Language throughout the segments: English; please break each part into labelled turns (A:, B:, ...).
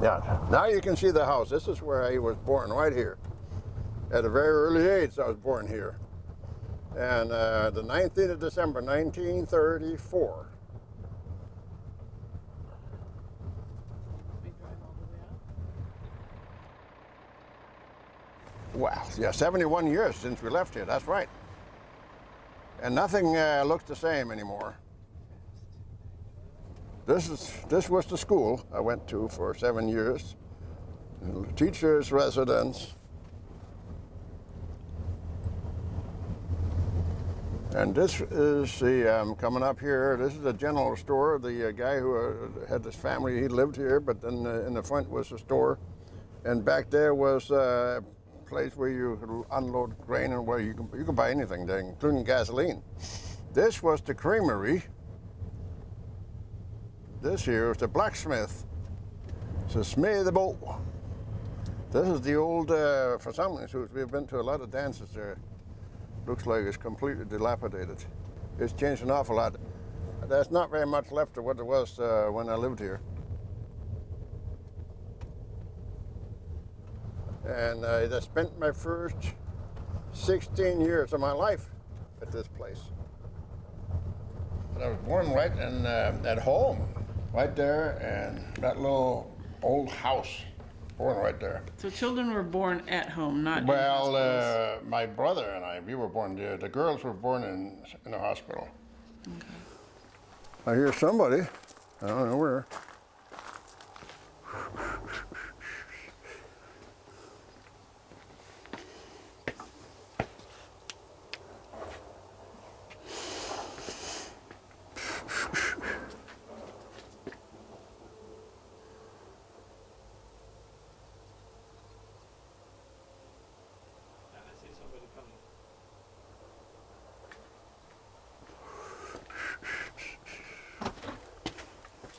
A: Yeah, now you can see the house. This is where I was born, right here. At a very early age, I was born here. And the 19th of December, 1934.
B: We drive all the way up?
A: Wow, yeah, 71 years since we left here, that's right. And nothing looks the same anymore. This was the school I went to for 7 years. Teacher's residence. And this is the, coming up here, this is the general store. The guy who had this family, he lived here, but then in the front was the store. And back there was a place where you could unload grain and where you can buy anything there, including gasoline. This was the creamery. This here is the blacksmith. It's a smith the boat. This is the old, for some institutes, we've been to a lot of dances there. Looks like it's completely dilapidated. It's changed an awful lot. There's not very much left of what there was when I lived here. And I spent my first 16 years of my life at this place. I was born right in, at home, right there, and that little old house, born right there.
B: So children were born at home, not
A: Well,
B: in hospitals.
A: my brother and I, we were born there. The girls were born in the hospital.
B: Okay.
A: I hear somebody, I don't know where.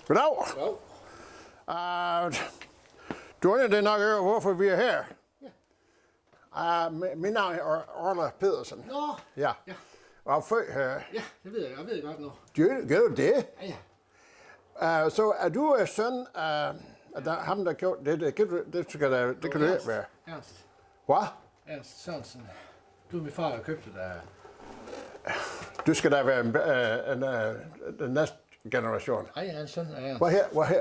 A: Goddag. Du er nok høre, hvorfor vi er her. Ja. Mit navn er Orla Pedersen.
C: Nå.
A: Ja.
C: Ja.
A: Og er født her.
C: Ja, det ved jeg. Jeg ved godt nu.
A: Gør du det?
C: Ja, ja.
A: Så er du søn af ham, der gjorde det? Det kan du ikke være.
C: Ernst.
A: Hvad?
C: Ernst Sørensen. Du er min far, der købte det.
A: Du skal da være den næste generation.
C: Ej, hans søn er Ernst.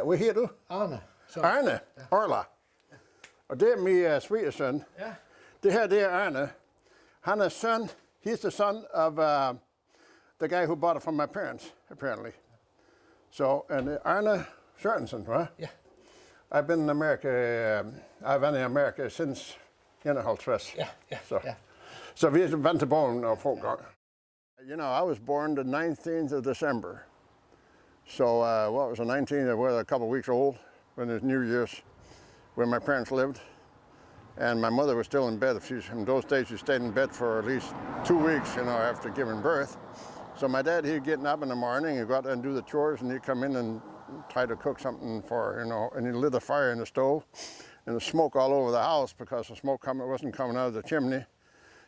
A: Hvad her du?
C: Arne.
A: Arne. Orla. Og det er min svigersøn.
C: Ja.
A: Det her, det er Arne. Han er son. He's the son of the guy who bought it from my parents, apparently. So, and Arne Sørensen, right?
C: Yeah.
A: I've been in America. I've been in America since 51.
C: Yeah, yeah,
A: So,
C: yeah.
A: so vi er vant til borgen og folk. You know, I was born the 19th of December. So, what was the 19th? I was a couple of weeks old when it was New Year's, where my parents lived. And my mother was still in bed. In those days, she stayed in bed for at least 2 weeks, you know, after giving birth. So my dad, he'd get up in the morning, he'd go out there and do the chores, and he'd come in and try to cook something for, you know, and he'd lit a fire in the stove, and the smoke all over the house because the smoke wasn't coming out of the chimney.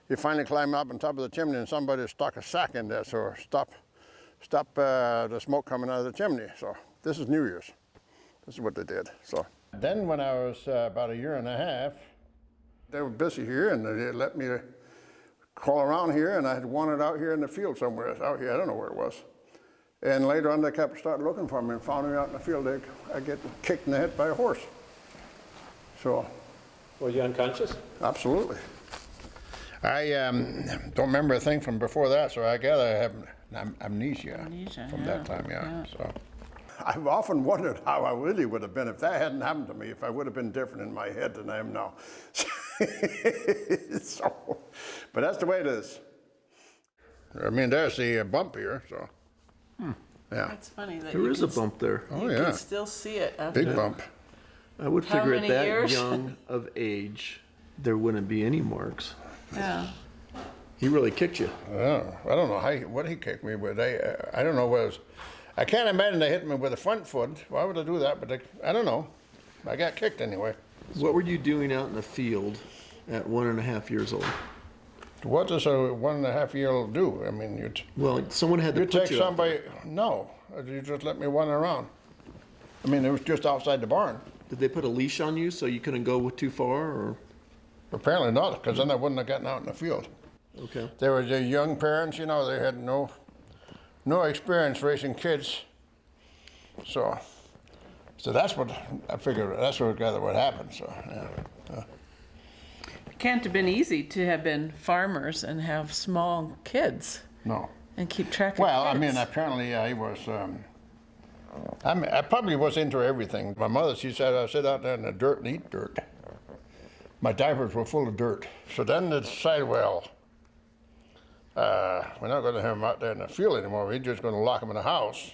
A: He finally climbed up on top of the chimney, and somebody stuck a sack in there, so stop the smoke coming out of the chimney. So this is New Year's. This is what they did. So then when I was about a year and a half, they were busy here, and they let me crawl around here, and I had wandered out here in the field somewhere. Out here, I don't know where it was. And later on, they started looking for me and found me out in the field. I get kicked in the head by a horse. So.
D: Were you unconscious?
A: Absolutely. I don't remember a thing from before that, so I gather I have amnesia from that time, yeah. So. I've often wondered how I really would have been if that hadn't happened to me, if I would have been different in my head than I am now. So, but that's the way it is. I mean, there's the bump here, so. Yeah.
B: That's funny that
D: There is a bump there.
A: Oh,
B: you
A: yeah.
B: can still see it after.
A: Big bump.
D: I would
B: How
D: figure at
B: many
D: that
B: years?
D: young of age, there wouldn't be any marks.
B: Yeah.
D: He really kicked you.
A: I don't know what he kicked me with. I don't know what it was. I can't imagine they hit me with a front foot. Why would they do that? But I don't know. I got kicked anyway.
D: What were you doing out in the field at 1.5 years old?
A: What does a 1.5-year-old do? I mean,
D: Well, someone had to
A: you
D: put
A: take
D: you out
A: somebody. No, you just let me wander around. I mean, it was just outside the barn.
D: Did they put a leash on you so you couldn't go too far, or?
A: Apparently not, because then I wouldn't have gotten out in the field.
D: Okay.
A: They were the young parents, you know, they had no experience raising kids. So that's what I figured, that's what happened, so, yeah.
B: It can't have been easy to have been farmers and have small kids
A: No.
B: and keep track of
A: Well, I
B: kids.
A: mean, apparently I was, I probably was into everything. My mother, she said I sit out there in the dirt and eat dirt. My diapers were full of dirt. So then they decided, well, we're not going to have them out there in the field anymore. We're just going to lock them in the house.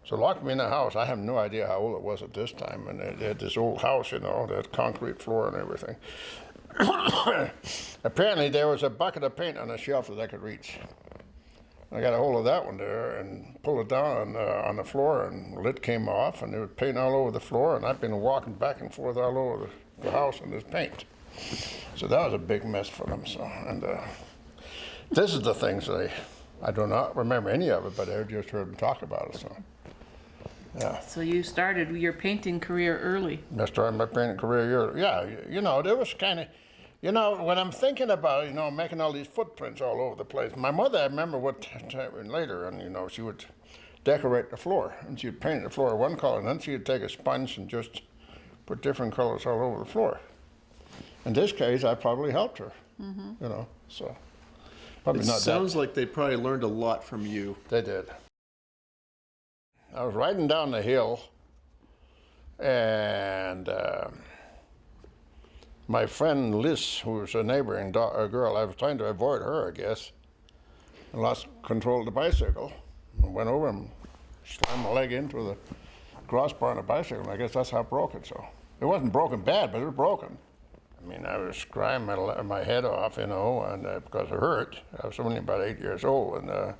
A: So locked me in the house. I have no idea how old it was at this time. And they had this old house, you know, that concrete floor and everything. Apparently there was a bucket of paint on a shelf that I could reach. I got a hold of that one there and pulled it down on the floor, and the lid came off, and there was paint all over the floor, and I've been walking back and forth all over the house in this paint. So that was a big mess for them. So, and this is the things I do not remember any of it, but I just heard them talk about it. So, yeah.
B: So you started your painting career early.
A: I started my painting career. Yeah, you know, there was kind of, you know, when I'm thinking about, you know, making all these footprints all over the place. My mother, I remember what happened later, and you know, she would decorate the floor, and she'd paint the floor one color, and then she'd take a sponge and just put different colors all over the floor. In this case, I probably helped her, you know, so probably
D: It
A: not
D: sounds like they probably learned a lot from you.
A: They did. I was riding down the hill, and my friend Liz, who was a neighboring girl, I was trying to avoid her, I guess, and lost control of the bicycle. I went over and slammed my leg into the crossbar on the bicycle, and I guess that's how I broke it. So it wasn't broken bad, but it was broken. I mean, I was crying my head off, you know, and because it hurt. I was only about 8 years old, and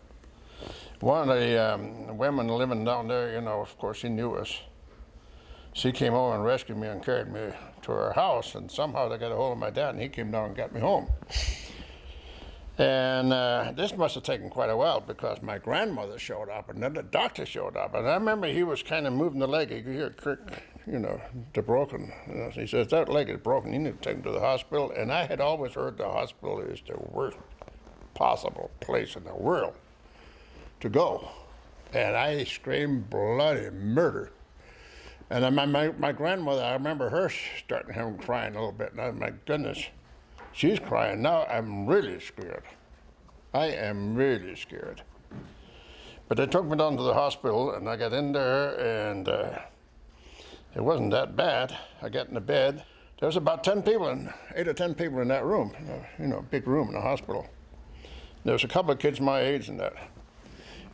A: one of the women living down there, you know, of course, she knew us. She came over and rescued me and carried me to her house, and somehow they got a hold of my dad, and he came down and got me home. And this must have taken quite a while, because my grandmother showed up, and then the doctor showed up. And I remember he was kind of moving the leg. You could hear a crick, you know, the broken. You know, so he says, that leg is broken. You need to take him to the hospital. And I had always heard the hospital is the worst possible place in the world to go. And I screamed bloody murder. And then my grandmother, I remember her starting to have crying a little bit. And I, my goodness, she's crying. Now I'm really scared. I am really scared. But they took me down to the hospital, and I got in there, and it wasn't that bad. I got in the bed. There was about 8 or 10 people in that room, you know, big room in the hospital. There was a couple of kids my age in that.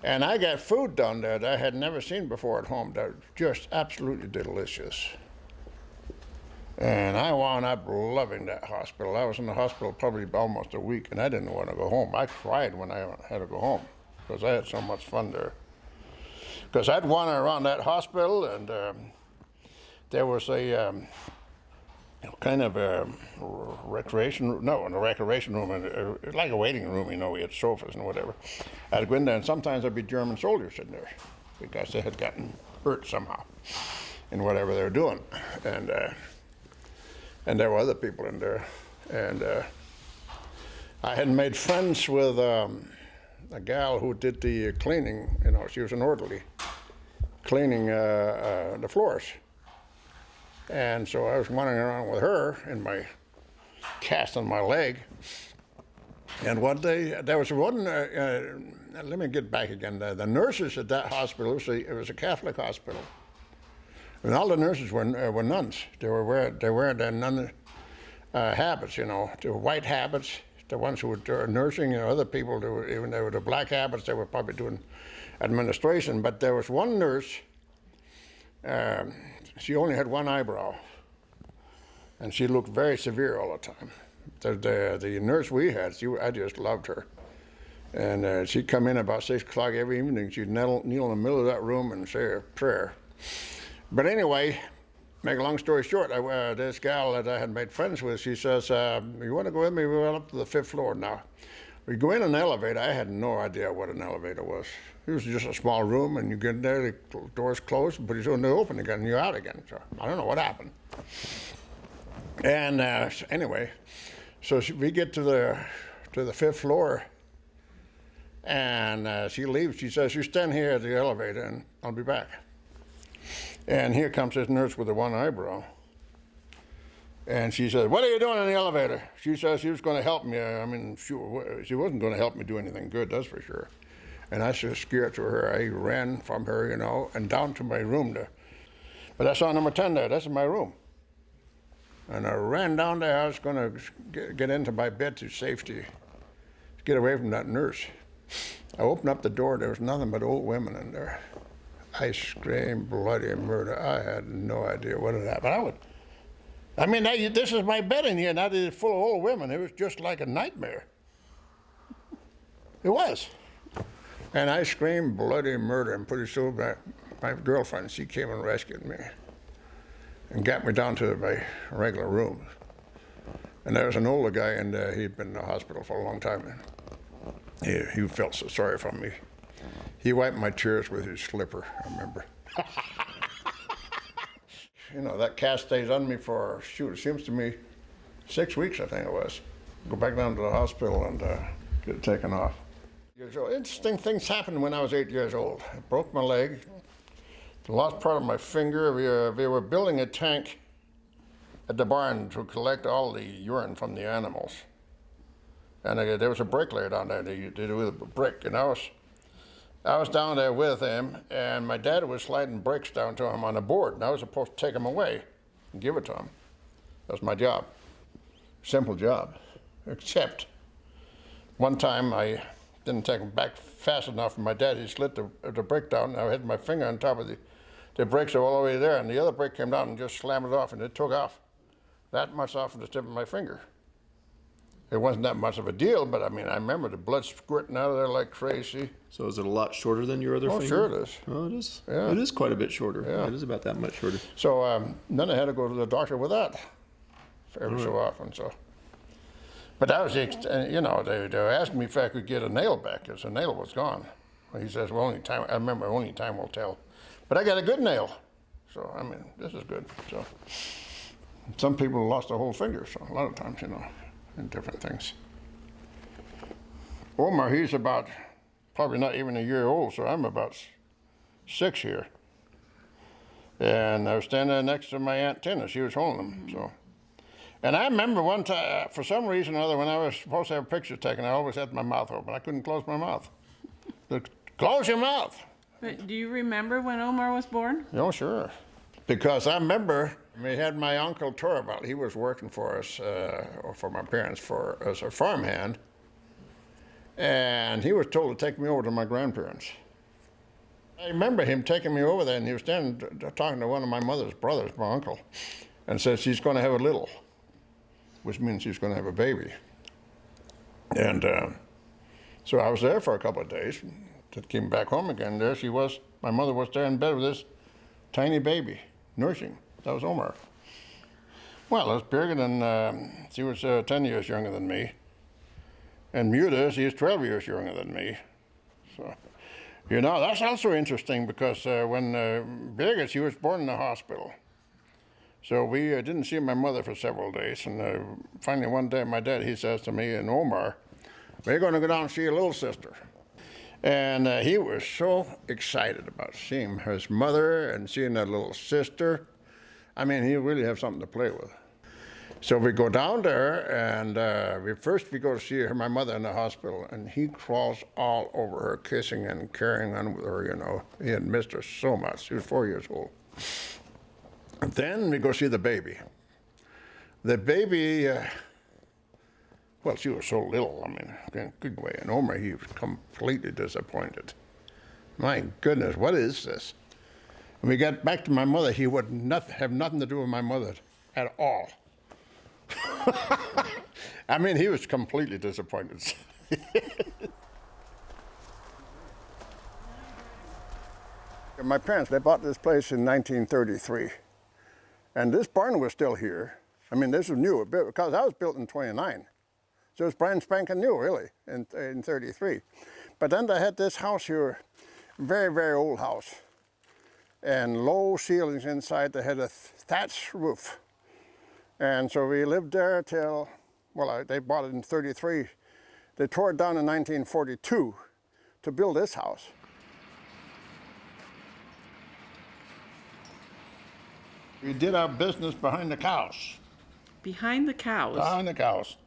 A: And I got food down there that I had never seen before at home that was just absolutely delicious. And I wound up loving that hospital. I was in the hospital probably almost a week, and I didn't want to go home. I cried when I had to go home, because I had so much fun there. Because I'd wander around that hospital, and there was a kind of a recreation room, like a waiting room, you know, we had sofas and whatever. I'd go in there, and sometimes there'd be German soldiers sitting there, because they had gotten hurt somehow in whatever they were doing. And there were other people in there. And I had made friends with a gal who did the cleaning, you know, she was an orderly, cleaning the floors. And so I was wandering around with her in my cast on my leg. And one day, there was one, let me get back again, the nurses at that hospital, it was a Catholic hospital. And all the nurses were nuns. They were their nun habits, you know, the white habits. The ones who were nursing, you know, other people, even they were the black habits, they were probably doing administration. But there was one nurse, she only had one eyebrow, and she looked very severe all the time. The nurse we had, I just loved her. And she'd come in about 6 o'clock every evening. She'd kneel in the middle of that room and say a prayer. But anyway, make a long story short, this gal that I had made friends with, she says, you want to go with me? We went up to the 5th floor now. We go in an elevator. I had no idea what an elevator was. It was just a small room, and you get in there, the door's closed, but it's only open again, and you're out again. So I don't know what happened. And anyway, so we get to the 5th floor, and she leaves. She says, "You stand here at the elevator, and I'll be back." And here comes this nurse with the one eyebrow. And she says, "What are you doing in the elevator?" She says she was going to help me. I mean, she wasn't going to help me do anything good, that's for sure. And I was scared to her. I ran from her, you know, and down to my room there. But I saw number 10 there. That's my room. And I ran down there. I was going to get into my bed to safety, to get away from that nurse. I opened up the door. There was nothing but old women in there. I screamed bloody murder. I had no idea what had happened. This is my bed in here. Now it's full of old women. It was just like a nightmare. It was. And I screamed bloody murder, and pretty soon my girlfriend, she came and rescued me and got me down to my regular room. And there was an older guy in there. He'd been in the hospital for a long time. And he felt so sorry for me. He wiped my tears with his slipper, I remember. You know, that cast stays on me for, it seems to me, 6 weeks, I think it was. Go back down to the hospital and get it taken off. Interesting things happened when I was 8 years old. I broke my leg, lost part of my finger. We were building a tank at the barn to collect all the urine from the animals. And there was a bricklayer down there. They did it with a brick. And I was down there with him, and my dad was sliding bricks down to him on a board, and I was supposed to take them away and give it to him. That was my job. Simple job. Except one time I didn't take them back fast enough, and my dad, he slid the brick down, and I had my finger on top of the bricks all the way there, and the other brick came down and just slammed it off, and it took off that much off the tip of my finger. It wasn't that much of a deal, but I mean, I remember the blood squirting out of there like crazy.
D: So is it a lot shorter than your other finger?
A: Oh, sure it is.
D: Oh, it is?
A: Yeah.
D: It is quite a bit shorter.
A: Yeah.
D: It is about that much shorter.
A: So then I had to go to the doctor with that every so often. So, but that was, you know, they asked me if I could get a nail back, because the nail was gone. Well, he says, well, I remember only time will tell. But I got a good nail. So, I mean, this is good. So, some people lost a whole finger, so a lot of times, you know, in different things. Omar, he's about, probably not even a year old, so I'm about 6 here. And I was standing there next to my Aunt Tina. She was holding him, so. And I remember one time, for some reason or other, when I was supposed to have a picture taken, I always had my mouth open. I couldn't close my mouth. Close your mouth.
B: But do you remember when Omar was born?
A: Oh, sure. Because I remember we had my uncle Torvald. He was working for us, or for my parents, as a farmhand. And he was told to take me over to my grandparents. I remember him taking me over there, and he was standing talking to one of my mother's brothers, my uncle, and said she's going to have a little, which means she's going to have a baby. And so I was there for a couple of days. Came back home again. There she was. My mother was there in bed with this tiny baby, nursing. That was Omar. Well, it was bigger than, she was 10 years younger than me. And Muda, she is 12 years younger than me. So, you know, that's also interesting because when Birgit, she was born in the hospital. So we didn't see my mother for several days. And finally one day, my dad, he says to me and Omar, we're going to go down and see your little sister. And he was so excited about seeing his mother and seeing that little sister. I mean, he really have something to play with. So we go down there, and we go to see her, my mother in the hospital, and he crawls all over her, kissing and carrying on with her, you know. He had missed her so much. She was 4 years old. And then we go see the baby. The baby, well, she was so little, I mean, good way. And Omar, he was completely disappointed. My goodness, what is this? When we got back to my mother, he would have nothing to do with my mother at all. I mean, he was completely disappointed. My parents, they bought this place in 1933. And this barn was still here. I mean, this was new, because I was built in 29. So it was brand spanking new, really, in 33. But then they had this house here Very, very old house. And low ceilings inside. They had a thatched roof. And so we lived there till, well, they bought it in 33. They tore it down in 1942 to build this house. We did our business behind the cows.
B: Behind the cows.
A: Behind the cows.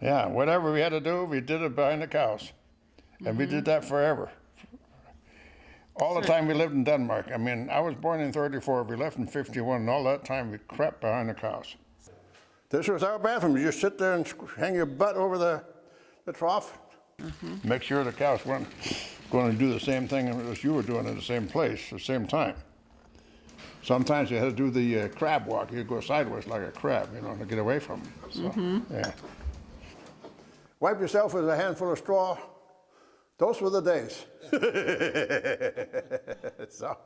A: Yeah, whatever we had to do, we did it behind the cows. And we did that forever. All the time we lived in Denmark. I mean, I was born in 34, we left in 51, and all that time we crept behind the cows. This was our bathroom. You just sit there and hang your butt over the trough. Make sure the cows weren't going to do the same thing as you were doing at the same place at the same time. Sometimes you had to do the crab walk. You'd go sideways like a crab, you know, to get away from them. So, yeah. Wipe yourself with a handful of straw. Those were the days. So,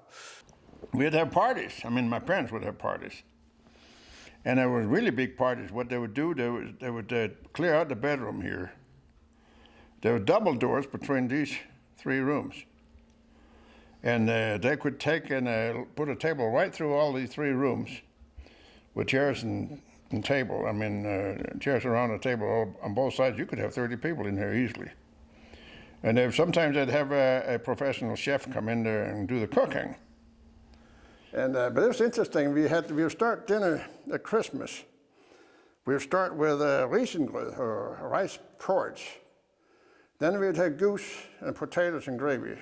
A: we'd have parties. I mean, my parents would have parties. And there were really big parties. What they would do, they would clear out the bedroom here. There were double doors between these 3 rooms. And they could take and put a table right through all these 3 rooms with chairs and table. I mean, chairs around the table on both sides. You could have 30 people in here easily. And sometimes they'd have a professional chef come in there and do the cooking. And but it was interesting. We would start dinner at Christmas. We would start with riesengrød, or rice porridge. Then we'd have goose and potatoes and gravy.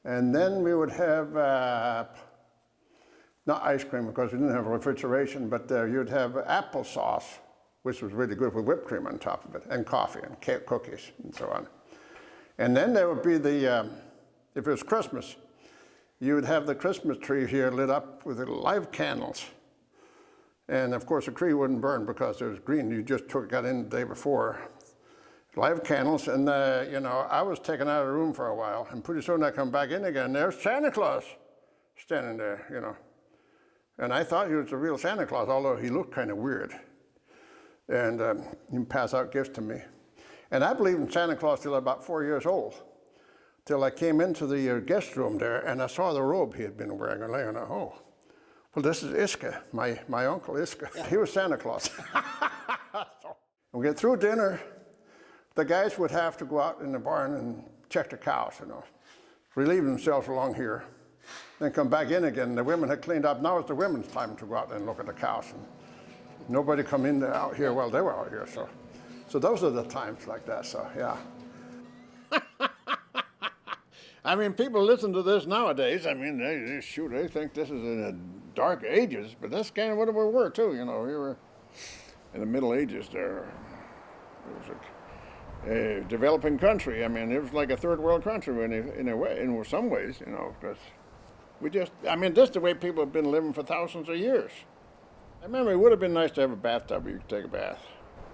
A: And then we would have, not ice cream because we didn't have refrigeration, but you'd have applesauce, which was really good with whipped cream on top of it, and coffee and cake, cookies and so on. And then there would be if it was Christmas, you would have the Christmas tree here lit up with live candles. And of course the tree wouldn't burn because it was green. You just got in the day before. Live candles, and you know, I was taken out of the room for a while, and pretty soon I come back in again. There's Santa Claus standing there, you know. And I thought he was the real Santa Claus, although he looked kind of weird. And he'd pass out gifts to me. And I believed in Santa Claus till about 4 years old, till I came into the guest room there, and I saw the robe he had been wearing, and laying, oh, well, this is Iska, my uncle Iska. Yeah. He was Santa Claus. So, we get through dinner. The guys would have to go out in the barn and check the cows, you know, relieve themselves along here, then come back in again. The women had cleaned up. Now it's the women's time to go out and look at the cows. And nobody come in out here while they were out here. So those are the times like that, so yeah. I mean, people listen to this nowadays. I mean, they think this is in the dark ages, but that's kind of what we were too, you know. We were in the Middle Ages there. It was a developing country. I mean, it was like a third world country in a way, in some ways, you know, because this is the way people have been living for thousands of years. I remember it would have been nice to have a bathtub where you could take a bath,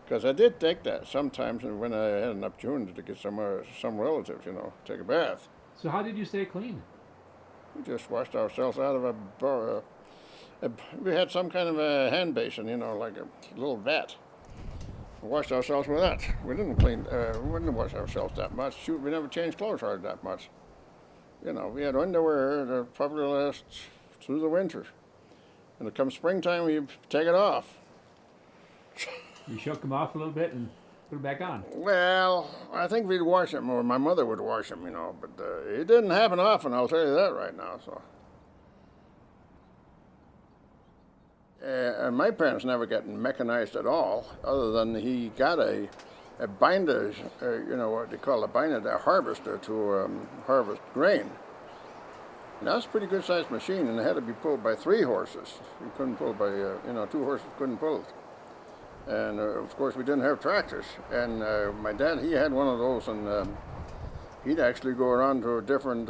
A: because I did take that sometimes when I had an opportunity to get some relatives, you know, take a bath.
E: So how did you stay clean?
A: We just washed ourselves out of we had some kind of a hand basin, you know, like a little vat. We washed ourselves with that. We didn't wash ourselves that much. Shoot, we never changed clothes hardly that much. You know, we had underwear that probably last through the winter. And it comes springtime, we take it off.
E: You shook them off a little bit and put them back on.
A: Well, I think we'd wash them, or my mother would wash them, you know, but it didn't happen often, I'll tell you that right now, so. And my parents never got mechanized at all, other than he got a binder, you know what they call a binder, a harvester to harvest grain. And that's a pretty good sized machine, and it had to be pulled by 3 horses. You couldn't pull by, 2 horses couldn't pull it. And of course we didn't have tractors. And my dad, he had one of those, and he'd actually go around to different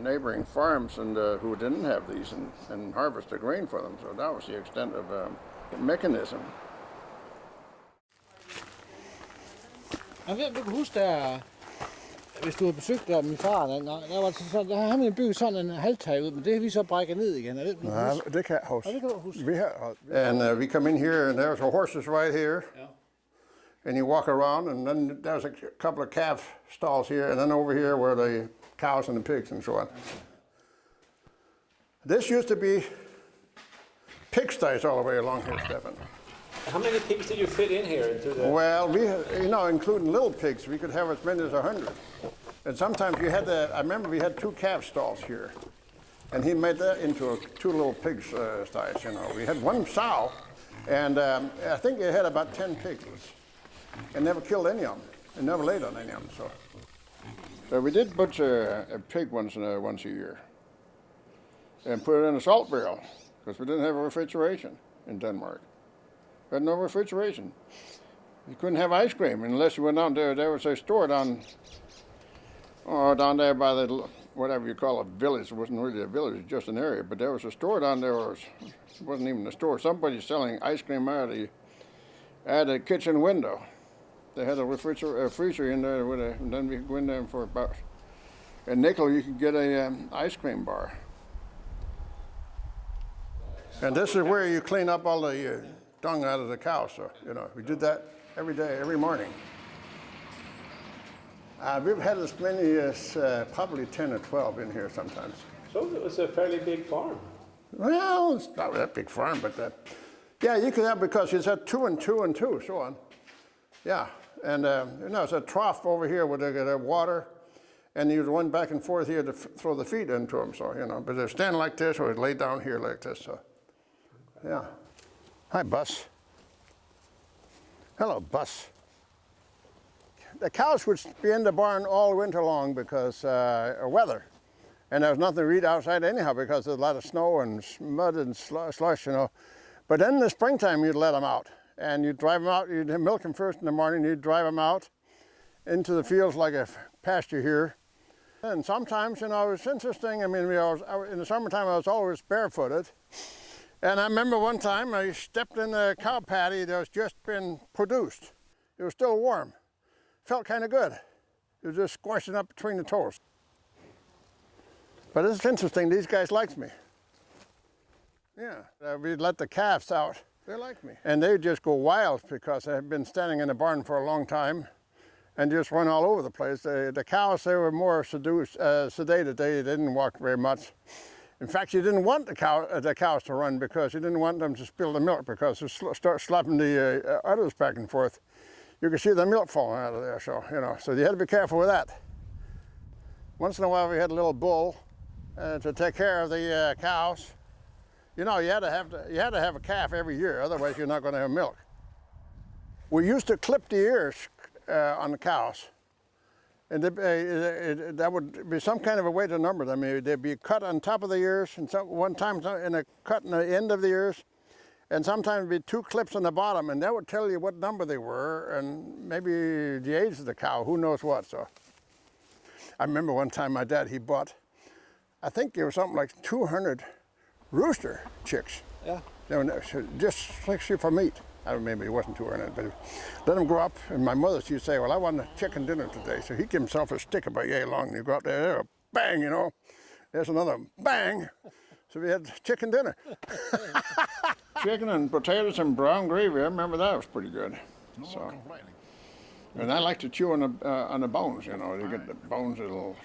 A: neighboring farms and who didn't have these and harvest the grain for them. So that was the extent of mechanism.
C: Jeg ved, du kan huske, hvis du har besøgt min far, der var sådan, der har han bygget sådan en halvtag ud, men det har vi så brækket ned igen.
A: Det kan jeg huske.
C: Det kan du huske.
A: And we come in here, and there's horses right here. Yeah. And you walk around, and then there's a couple of calf stalls here, and then over here where the cows and the pigs and so on. This used to be pigsties all the way along here, Stefan.
E: How many pigs did you fit in here into the?
A: Well, we, including little pigs, we could have as many as 100. And sometimes you had I remember we had 2 calf stalls here. And he made that into 2 little pigs sties, We had 1 sow, and I think it had about 10 pigs. And never killed any of them, and never laid on any of them, so we did butcher a pig once a year. And put it in a salt barrel, because we didn't have refrigeration in Denmark. We had no refrigeration. You couldn't have ice cream unless you went down there. There was a store down there by the, whatever you call a village. It wasn't really a village, it was just an area. But there was a store down there, or it wasn't even a store. Somebody selling ice cream out of the kitchen window. They had a freezer in there, and then we could go in there for about a nickel. You could get a ice cream bar. And this is where you clean up all the dung out of the cow. So, we did that every day, every morning. We've had as many as probably 10 or 12 in here sometimes.
E: So it was a fairly big farm.
A: Well, it's not that big farm, but yeah, you could have, because it's at 2 and 2 and 2, so on. Yeah, and it's a trough over here where they get water, and you'd run back and forth here to throw the feed into them. So, but they're standing like this, or they'd lay down here like this. So, yeah. Hi, Bus. Hello, Bus. The cows would be in the barn all winter long because of weather. And there was nothing to eat outside anyhow because there's a lot of snow and mud and slush, But then in the springtime, you'd let them out. And you'd drive them out, you'd milk them first in the morning, you'd drive them out into the fields like a pasture here. And sometimes, it was interesting. I mean, in the summertime, I was always barefooted. And I remember one time I stepped in a cow patty that was just been produced. It was still warm. Felt kind of good. It was just squashing up between the toes. But it's interesting, these guys liked me. Yeah, we'd let the calves out. They liked me. And they'd just go wild because I had been standing in the barn for a long time and just run all over the place. The cows, they were more sedated. They didn't walk very much. In fact, you didn't want the cows to run because you didn't want them to spill the milk because they start slapping the udders back and forth. You could see the milk falling out of there, so you had to be careful with that. Once in a while, we had a little bull to take care of the cows. You had to have a calf every year, otherwise you're not going to have milk. We used to clip the ears on the cows, and that would be some kind of a way to number them. They'd be cut on top of the ears, and one time in a cut in the end of the ears, and sometimes it'd be 2 clips on the bottom, and that would tell you what number they were, and maybe the age of the cow, who knows what. So, I remember one time my dad, he bought, I think it was something like 200 rooster chicks.
C: Yeah.
A: They were just strictly for meat. I don't remember, it wasn't 200, but let them grow up. And my mother, she'd say, well, I want a chicken dinner today. So he'd give himself a stick about yay long, and he'd go out there, bang, there's another bang. So we had chicken dinner. Chicken and potatoes and brown gravy, I remember that was pretty good. So, and I like to chew on the bones, You get the bones, little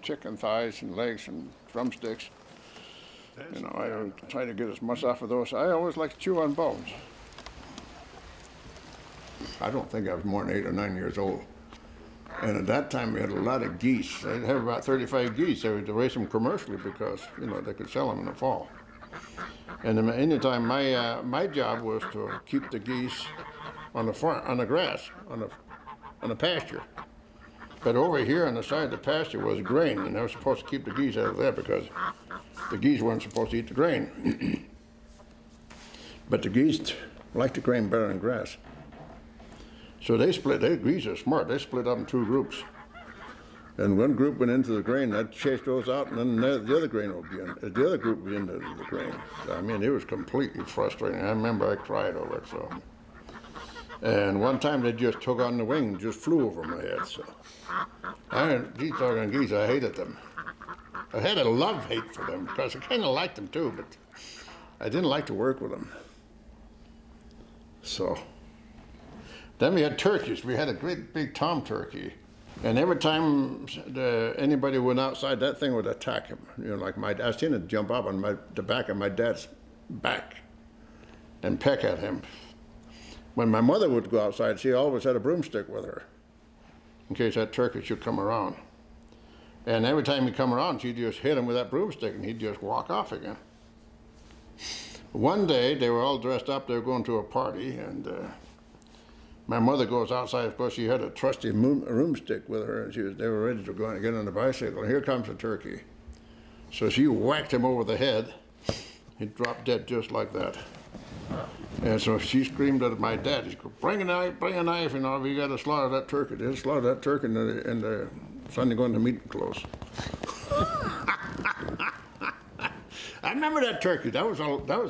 A: chicken thighs and legs and drumsticks. I try to get as much off of those. I always like to chew on bones. I don't think I was more than 8 or 9 years old. And at that time, we had a lot of geese. I'd have about 35 geese. I would raise them commercially because, they could sell them in the fall. And anytime my job was to keep the geese on the farm, on the grass, on the pasture. But over here on the side of the pasture was grain, and I was supposed to keep the geese out of there because the geese weren't supposed to eat the grain. But the geese liked the grain better than grass. So the geese are smart, they split up in 2 groups. And one group went into the grain, I'd chase those out, and then the other grain would be in, the other group would be into the grain. So, it was completely frustrating. I remember I cried over it, so. And one time they just took on the wing and just flew over my head, so. These doggone geese, I hated them. I had a love-hate for them because I kind of liked them too, but I didn't like to work with them. So. Then we had turkeys. We had a great big tom turkey And every time anybody went outside, that thing would attack him. You know, like I seen it jump up on the back of my dad's back and peck at him. When my mother would go outside, she always had a broomstick with her in case that turkey should come around. And every time he'd come around, she'd just hit him with that broomstick and he'd just walk off again. One day, they were all dressed up, they were going to a party, and my mother goes outside, of course she had a trusty broomstick with her, and they were ready to go and get on the bicycle, and here comes a turkey. So she whacked him over the head. He dropped dead just like that. And so she screamed at my dad, she goes, bring a knife, you know, we got to slaughter that turkey. They slaughter that turkey in the Sunday going to meeting clothes. I remember that turkey. That was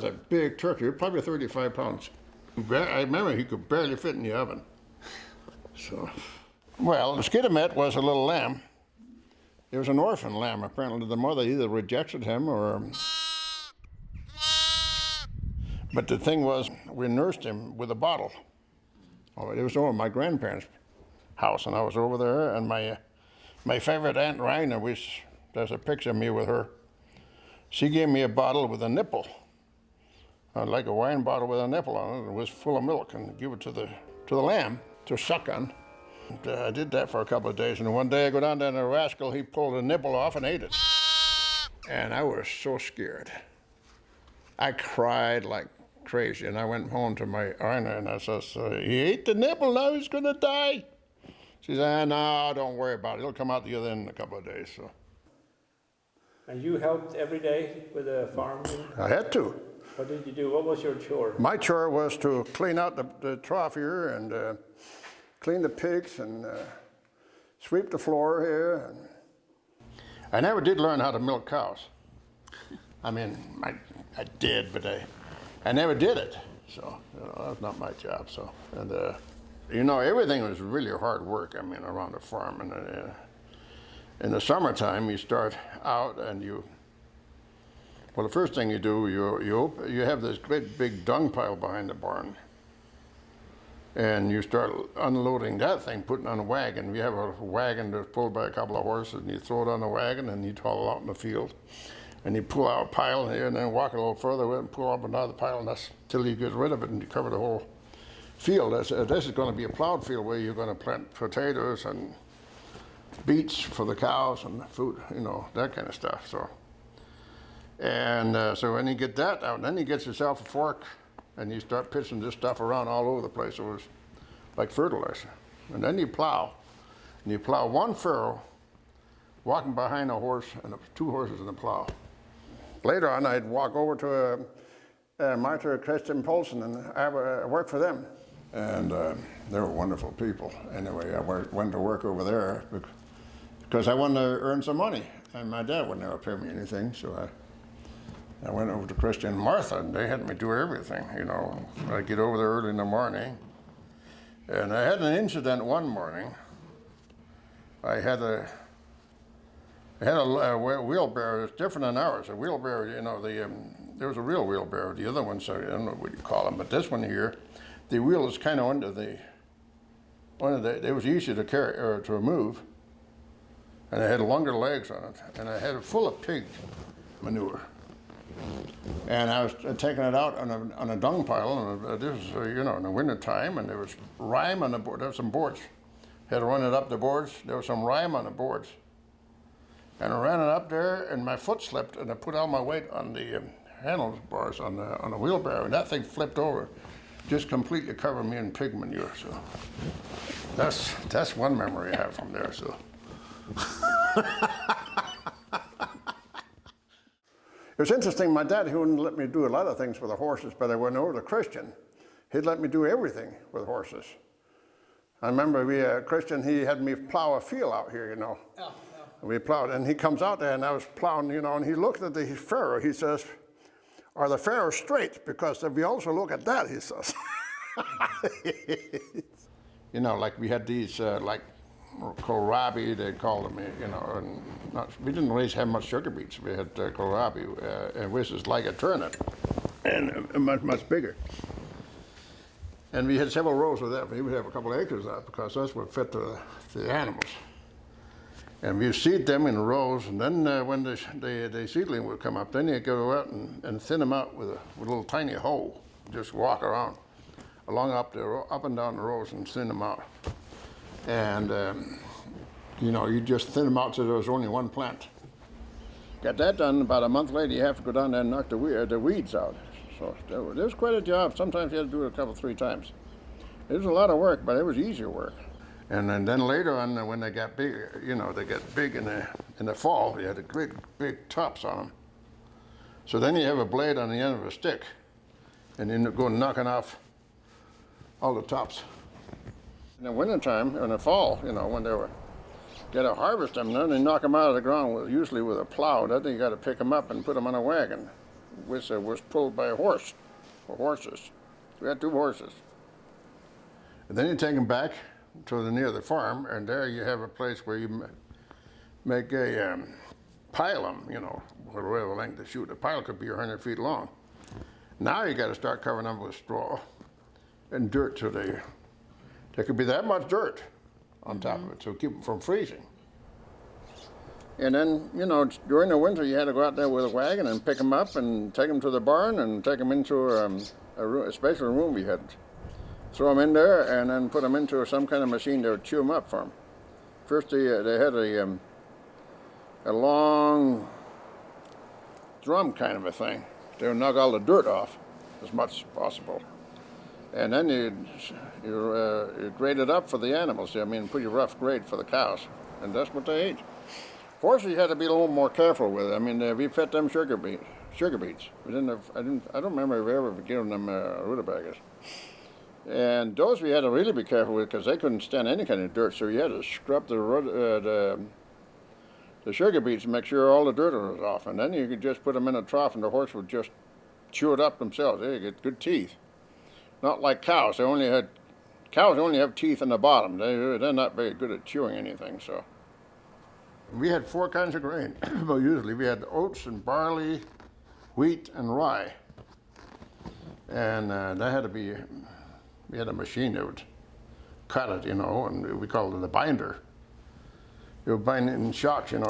A: a big turkey, probably 35 pounds. I remember he could barely fit in the oven. So, well, the Skidamet was a little lamb. It was an orphan lamb. Apparently the mother either rejected him or... But the thing was, we nursed him with a bottle. Oh, it was over my grandparents' house, and I was over there, and my favorite Aunt Rhina, there's a picture of me with her. She gave me a bottle with a nipple, like a wine bottle with a nipple on it. It was full of milk, and give it to the lamb to suck on. And, I did that for a couple of days, and one day I go down there, and the rascal, he pulled a nipple off and ate it. And I was so scared. I cried like crazy, and I went home to my Arna, and I says, he ate the nipple, now he's gonna die. She said, no, don't worry about it. He'll come out the other end in a couple of days. So.
E: And you helped every day with the farm?
A: I had to.
E: What did you do? What was your chore?
A: My chore was to clean out the trough here and clean the pigs and sweep the floor here. And I never did learn how to milk cows. I mean, I did, but I never did it. So, you know, that's not my job. So, and you know, everything was really hard work. I mean, around the farm, and in the summertime, you start out and well, the first thing you do, you have this great big dung pile behind the barn, and you start unloading that thing, putting on a wagon. We have a wagon that's pulled by a couple of horses, and you throw it on the wagon, and you haul it out in the field. And you pull out a pile here and then walk a little further with it and pull up another pile, and that's till you get rid of it and you cover the whole field. This is going to be a plowed field where you're going to plant potatoes and beets for the cows and food, you know, that kind of stuff. So, and so when you get that out, then you get yourself a fork and you start pitching this stuff around all over the place. It was like fertilizer. And then you plow, and you plow one furrow, walking behind a horse and two horses in the plow. Later on, I'd walk over to Martha Christian Polson and I work for them. And they were wonderful people. Anyway, I went to work over there because I wanted to earn some money. And my dad would never pay me anything, so I went over to Christian and Martha, and they had me do everything, you know. I'd get over there early in the morning. And I had an incident one morning. I had a wheelbarrow. It's different than ours. A wheelbarrow, you know, there was a real wheelbarrow. The other ones, I don't know what you call them, but this one here, the wheel is kind of it was easy to carry or to remove, and it had longer legs on it, and I had it full of pig manure. And I was taking it out on a dung pile, and this was, you know, in the winter time, and there was rime on the board. There were some boards. Had to run it up the boards. There was some rime on the boards. And I ran it up there, and my foot slipped, and I put all my weight on the handlebars on the wheelbarrow, and that thing flipped over, just completely covered me in pig manure. So that's one memory I have from there. So. It was interesting. My dad, he wouldn't let me do a lot of things with the horses, but I went over to Christian. He'd let me do everything with horses. I remember Christian, he had me plow a field out here, you know. Yeah. We plowed, and he comes out there, and I was plowing, you know, and he looked at the farrow. He says, are the farrows straight? Because if we also look at that, he says. You know, like we had these, like kohlrabi, they called them, you know, and we didn't really have much sugar beets. We had kohlrabi, which is like a turnip, and much, much bigger. And we had several rows of that. We would have a couple of acres of that because that's what fit the animals. And we seed them in rows, and then when the seedling would come up, then you go out and thin them out with a little tiny hoe. Just walk around along up and down the rows and thin them out. And you just thin them out so there was only one plant. Got that done. About a month later, you have to go down there and knock the weeds out. So it was quite a job. Sometimes you had to do it a couple, 3 times. It was a lot of work, but it was easier work. And then later on, when they got big, they got big in the fall. You had the big tops on them. So then you have a blade on the end of a stick, and you go knocking off all the tops. In the wintertime, in the fall, when they were got to harvest them, then they knock them out of the ground, usually with a plow. Then you got to pick them up and put them on a wagon, which was pulled by a horse, or horses. We had 2 horses. And then you take them back to near the farm, and there you have a place where you make a pile them, whatever length to shoot. A pile could be 100 feet long. Now you got to start covering them with straw and dirt, so there could be that much dirt on top of it, so keep them from freezing. And then, during the winter, you had to go out there with a wagon and pick them up and take them to the barn and take them into a special room we had. Throw them in there and then put them into some kind of machine that would chew them up for them. First, they had a long drum kind of a thing. They would knock all the dirt off as much as possible. And then you grade it up for the animals. Pretty rough grade for the cows. And that's what they ate. Horses, you had to be a little more careful with it. We fed them sugar beets. I don't remember if we ever given them rutabagas. And those we had to really be careful with because they couldn't stand any kind of dirt. So you had to scrub the sugar beets and make sure all the dirt was off. And then you could just put them in a trough and the horse would just chew it up themselves. They get good teeth. Not like cows. Cows only have teeth in the bottom. They're not very good at chewing anything. So we had 4 kinds of grain. Well, usually we had oats and barley, wheat and rye. And that had to be. We had a machine that would cut it, and we called it a binder. You would bind it in shocks, and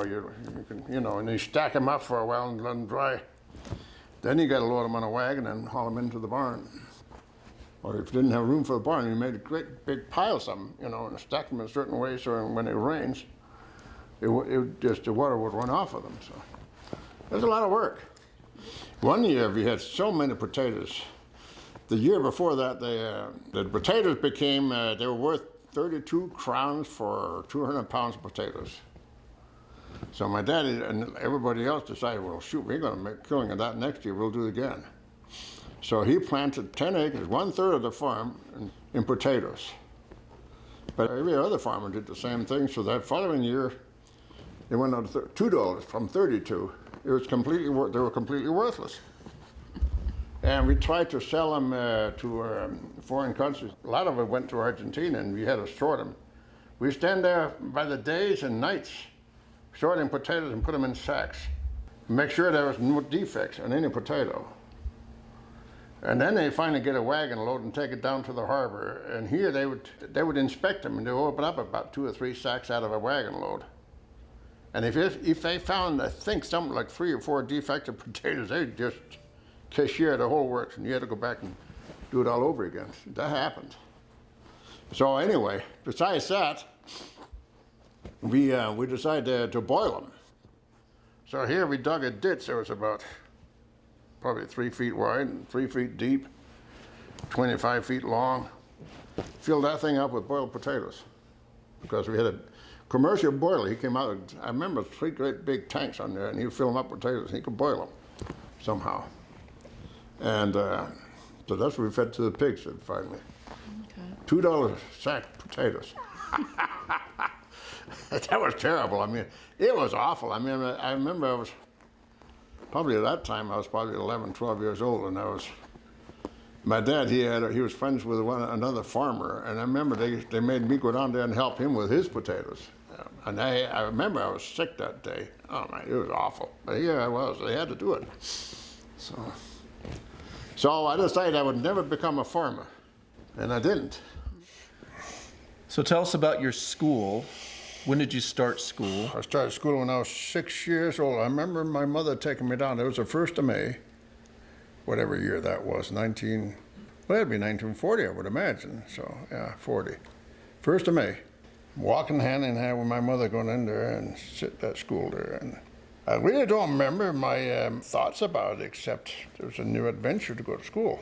A: you stack them up for a while and let them dry. Then you got to load them on a wagon and haul them into the barn. Or if you didn't have room for the barn, you made a great big pile of them, and stacked them in a certain way so when it rains, the water would run off of them. So it was a lot of work. One year we had so many potatoes. The year before that, the potatoes became, they were worth 32 crowns for 200 pounds of potatoes. So my daddy and everybody else decided, well, shoot, we're going to make a killing of that next year. We'll do it again. So he planted 10 acres, 1/3 of the farm in potatoes. But every other farmer did the same thing. So that following year, they went up to $2 from 32. It was they were completely worthless. And we tried to sell them to foreign countries. A lot of it went to Argentina, and we had to sort them. We stand there by the days and nights, sorting potatoes and put them in sacks. Make sure there was no defects on any potato. And then they finally get a wagon load and take it down to the harbor. And here they would inspect them, and they would open up about 2 or 3 sacks out of a wagon load. And if they found, I think, something like 3 or 4 defective potatoes, they'd just cashier the whole works, and you had to go back and do it all over again. That happened. So anyway, besides that, we decided to boil them. So here we dug a ditch that was about probably 3 feet wide and 3 feet deep, 25 feet long. Filled that thing up with boiled potatoes because we had a commercial boiler. He came out, I remember 3 great big tanks on there, and he'd fill them up with potatoes, and he could boil them somehow. And so that's what we fed to the pigs finally. Okay. $2 a sack of potatoes. That was terrible. It was awful. I remember I was, probably at that time, I was probably 11, 12 years old, and my dad, he was friends with another farmer, and I remember they made me go down there and help him with his potatoes. And I remember I was sick that day. Oh man, it was awful. But here I was, they had to do it. So I decided I would never become a farmer, and I didn't.
F: So tell us about your school
D: When did you start school?
A: I started school when I was 6 years old. I remember my mother taking me down. It was the 1st of May, whatever year that was, well, it'd be 1940, I would imagine. So, yeah, 40. 1st of May. Walking hand in hand with my mother going in there and sit at school there. And I really don't remember my thoughts about it, except it was a new adventure to go to school.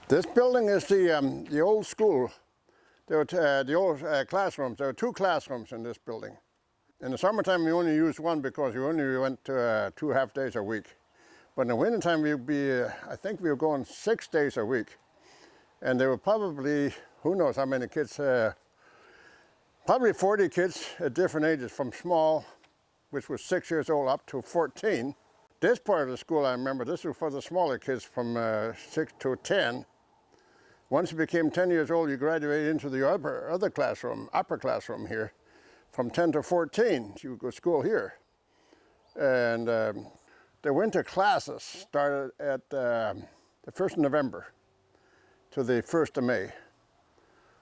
A: This building is the old school. There were the old classrooms. There were 2 classrooms in this building. In the summertime, we only used one because we only went 2 half days a week. But in the wintertime, I think we were going 6 days a week. And there were probably, who knows how many kids, probably 40 kids at different ages, from small, which was 6 years old, up to 14. This part of the school, I remember, this was for the smaller kids from 6 to 10. Once you became 10 years old, you graduated into the upper classroom here. From 10 to 14, you would go to school here. And the winter classes started at the 1st of November to the 1st of May.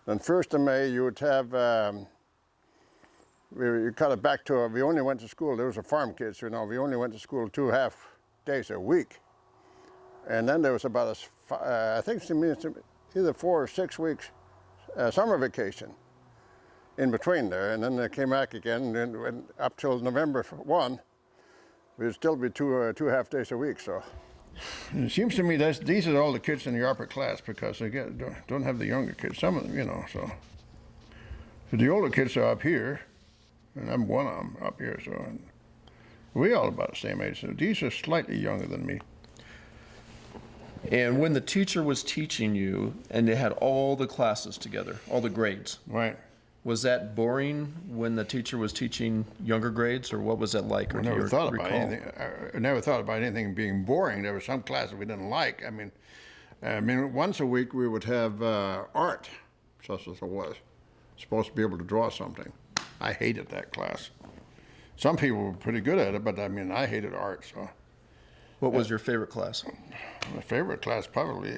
A: Then 1st of May, you would have, you cut it back to, we only went to school, there was a farm kids, you know, we only went to school 2 half days a week. And then there was about, I think it's either 4 or 6 weeks summer vacation in between there. And then they came back again, and went up till November 1, we would still be 2 half days a week, so. It seems to me that these are all the kids in the upper class because they don't have the younger kids, some of them, you know, so. So the older kids are up here, and I'm one of them up here, so. And we all about the same age, so these are slightly younger than me.
D: And when the teacher was teaching you and they had all the classes together, all the grades,
A: Right.
D: was that boring when the teacher was teaching younger grades, or what was that like? Or
A: I
D: do you
A: never thought about
D: recall?
A: anything. I never thought about anything being boring. There were some classes we didn't like. I mean, once a week we would have art, such as it was. Supposed to be able to draw something. I hated that class. Some people were pretty good at it, but I mean, I hated art. So,
D: What was your favorite class?
A: my favorite class probably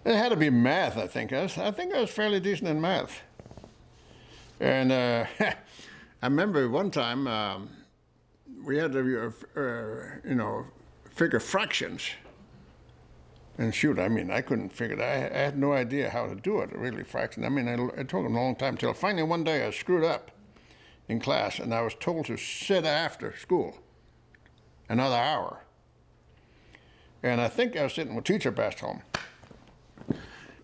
A: it had to be math. I think I was fairly decent in math. And I remember one time we had to, figure fractions. And shoot, I mean, I couldn't figure it. I had no idea how to do it, really, fraction. I mean, it took a long time till finally one day I screwed up in class, and I was told to sit after school another hour. And I think I was sitting with teacher back home.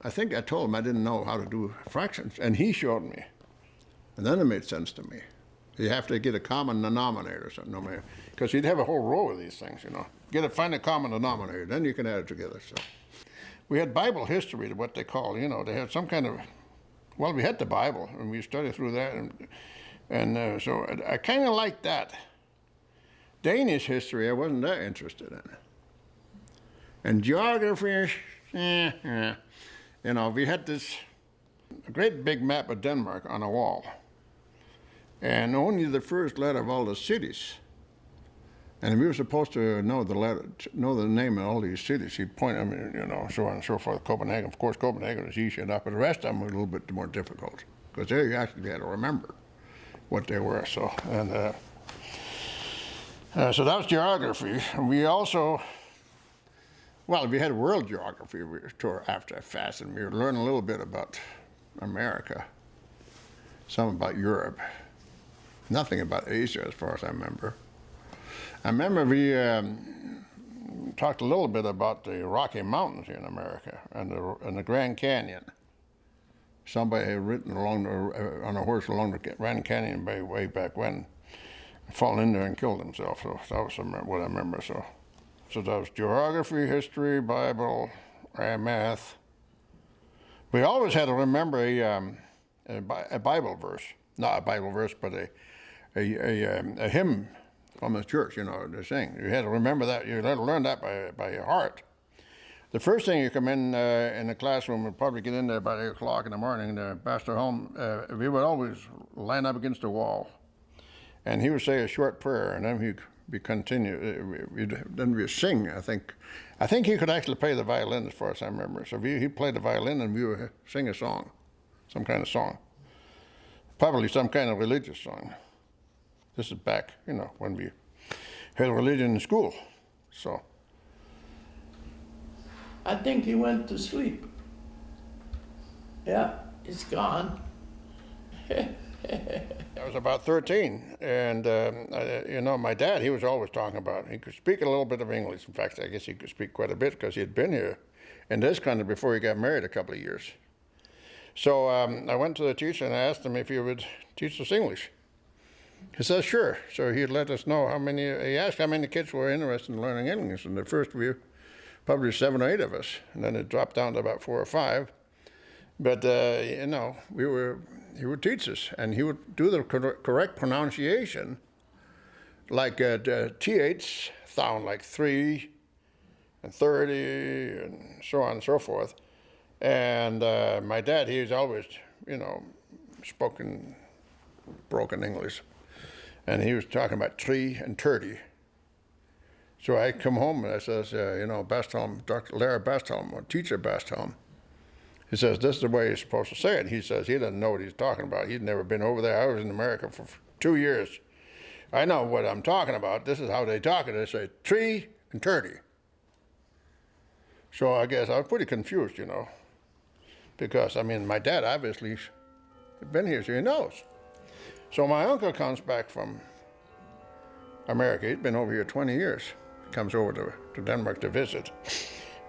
A: I think I told him I didn't know how to do fractions, and he showed me. And then it made sense to me. You have to get a common denominator or something, because you'd have a whole row of these things, you know. Find a common denominator, then you can add it together. So we had Bible history, what they call, you know, they had some kind of, well, we had the Bible, and we studied through that, and so I kind of liked that. Danish history, I wasn't that interested in. And geography, you know, we had this great big map of Denmark on a wall, and only the first letter of all the cities. And we were supposed to know the name of all these cities. He'd point them, you know, so on and so forth. Copenhagen, of course, Copenhagen was easy enough, but the rest of them were a little bit more difficult because there you actually had to remember what they were. So, and so that was geography. We also, well, we had world geography we tore after fast, and we were learning a little bit about America, some about Europe, nothing about Asia as far as I remember. I remember we talked a little bit about the Rocky Mountains here in America and the Grand Canyon. Somebody had ridden on a horse along the Grand Canyon way back when, fallen in there and killed himself. So that was what I remember. So that was geography, history, Bible, math. We always had to remember a Bible verse, not a Bible verse, but a hymn from the church, you know, the sing. You had to remember that. You had to learn that by your heart. The first thing you come in the classroom, we'd probably get in there about 8 o'clock in the morning, and Pastor Holm, we would always line up against the wall. And he would say a short prayer, and then he'd we continue. Then we sing. I think he could actually play the violin, as far as I remember. So he played the violin, and we would sing a song, some kind of song, probably some kind of religious song. This is back, when we had religion in school. So
F: I think he went to sleep. Yeah, he's gone.
A: I was about 13, and my dad, he was always talking about it. He could speak a little bit of English. In fact, I guess he could speak quite a bit because he had been here in this country before he got married a couple of years. So I went to the teacher and I asked him if he would teach us English. He said, sure. So he'd let us know he asked how many kids were interested in learning English. And at first we were probably 7 or 8 of us, and then it dropped down to about 4 or 5. But, he would teach us, and he would do the correct pronunciation, like TH sound like 3 and 30 and so on and so forth. And my dad, he's always, spoken broken English. And he was talking about 3 and 30. So I come home and I says, Bestholm, Dr. Larry Bestholm, or Teacher Bestholm, he says, this is the way you're supposed to say it. He says he doesn't know what he's talking about. He's never been over there. I was in America for 2 years. I know what I'm talking about. This is how they talk it. They say 3 and 30. So I guess I was pretty confused, because, my dad obviously had been here, so he knows. So my uncle comes back from America. He'd been over here 20 years. He comes over to Denmark to visit.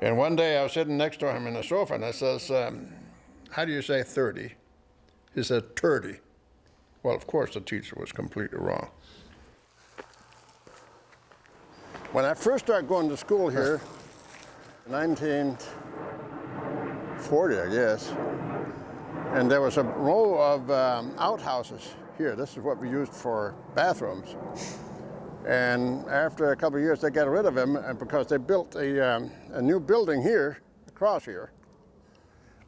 A: And one day I was sitting next to him in the sofa, and I says, how do you say 30? He said, 30. Well, of course, the teacher was completely wrong. When I first started going to school here, 1940, I guess, and there was a row of outhouses here. This is what we used for bathrooms. And after a couple of years, they got rid of them because they built a new building here, across here.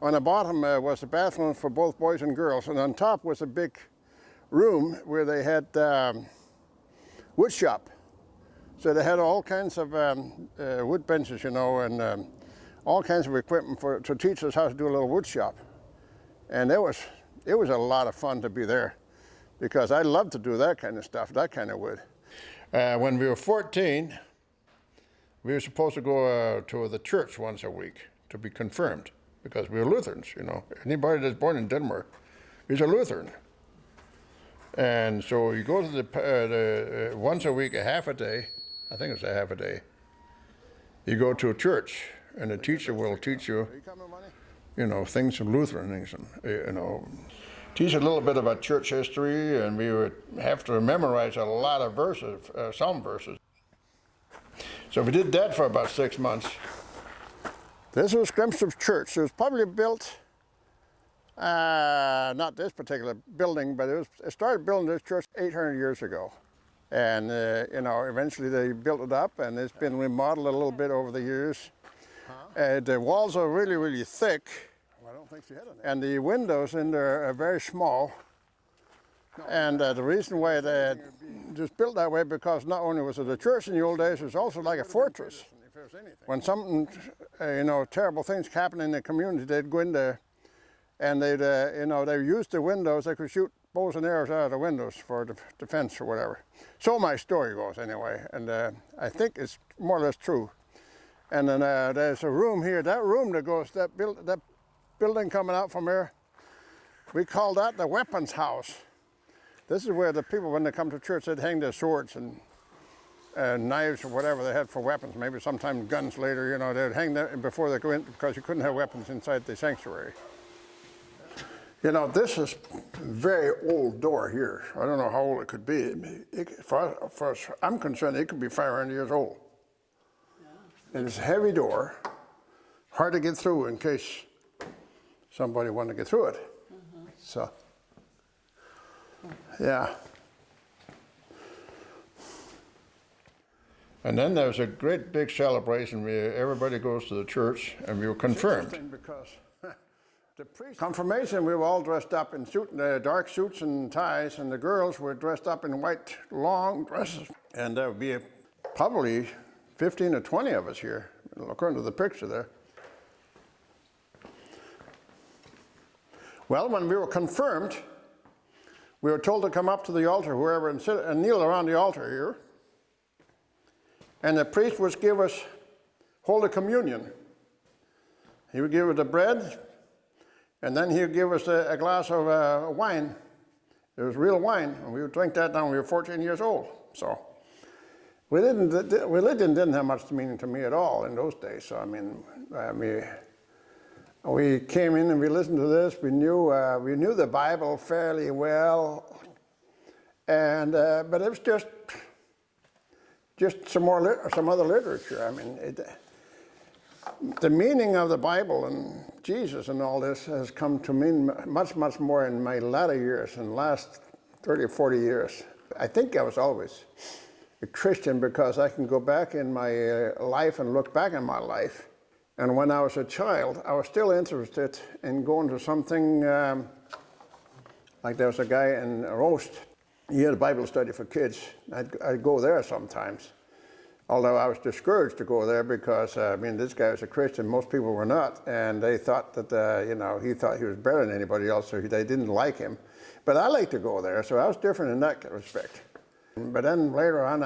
A: On the bottom was the bathroom for both boys and girls, and on top was a big room where they had wood shop. So they had all kinds of wood benches, and all kinds of equipment to teach us how to do a little wood shop. And it was a lot of fun to be there, because I loved to do that kind of stuff, that kind of wood. When we were 14, we were supposed to go to the church once a week to be confirmed, because we were Lutherans, Anybody that's born in Denmark is a Lutheran. And so you go to the once a week, a half a day, I think it's a half a day, you go to a church, and the teacher will teach you, things of Lutheranism, teach a little bit about church history, and we would have to memorize a lot of verses, some verses. So we did that for about 6 months. This was Grimstrup's church. It was probably built, not this particular building, but it started building this church 800 years ago. And, eventually they built it up, and it's been remodeled a little bit over the years. The walls are really, really thick. And the windows in there are very small. And the reason why they just built that way, because not only was it a church in the old days, it was also like a fortress. When something, terrible things happened in the community, they'd go in there and they'd, they used the windows. They could shoot bows and arrows out of the windows for defense or whatever. So my story goes anyway, and I think it's more or less true. And then there's a room here. That room that goes, that building coming out from here, we call that the weapons house. This is where the people, when they come to church, they'd hang their swords and knives or whatever they had for weapons. Maybe sometimes guns later, they'd hang there before they go in, because you couldn't have weapons inside the sanctuary. This is a very old door here. I don't know how old it could be. For as I'm concerned, it could be 500 years old. Yeah. And it's a heavy door, hard to get through in case somebody wanted to get through it. Mm-hmm. So, yeah. And then there's a great big celebration where everybody goes to the church, and we were confirmed. Because The confirmation, we were all dressed up in dark suits and ties, and the girls were dressed up in white long dresses. And there would be probably 15 or 20 of us here, according to the picture there. Well, when we were confirmed, we were told to come up to the altar, wherever, and sit and kneel around the altar here. And the priest would give us Holy Communion. He would give us the bread, and then he would give us a glass of wine. It was real wine, and we would drink that when we were 14 years old. So religion didn't have much meaning to me at all in those days. So I mean, we came in and we listened to this. We knew the Bible fairly well, and but it was just some other literature. I mean, the meaning of the Bible and Jesus and all this has come to mean much, much more in my latter years, in the last 30 or 40 years. I think I was always a Christian because I can go back in my life and look back in my life. And when I was a child, I was still interested in going to something like there was a guy in Roast. He had a Bible study for kids. I'd go there sometimes. Although I was discouraged to go there because, this guy was a Christian, most people were not, and they thought that, he thought he was better than anybody else, so they didn't like him. But I liked to go there, so I was different in that respect. But then later on,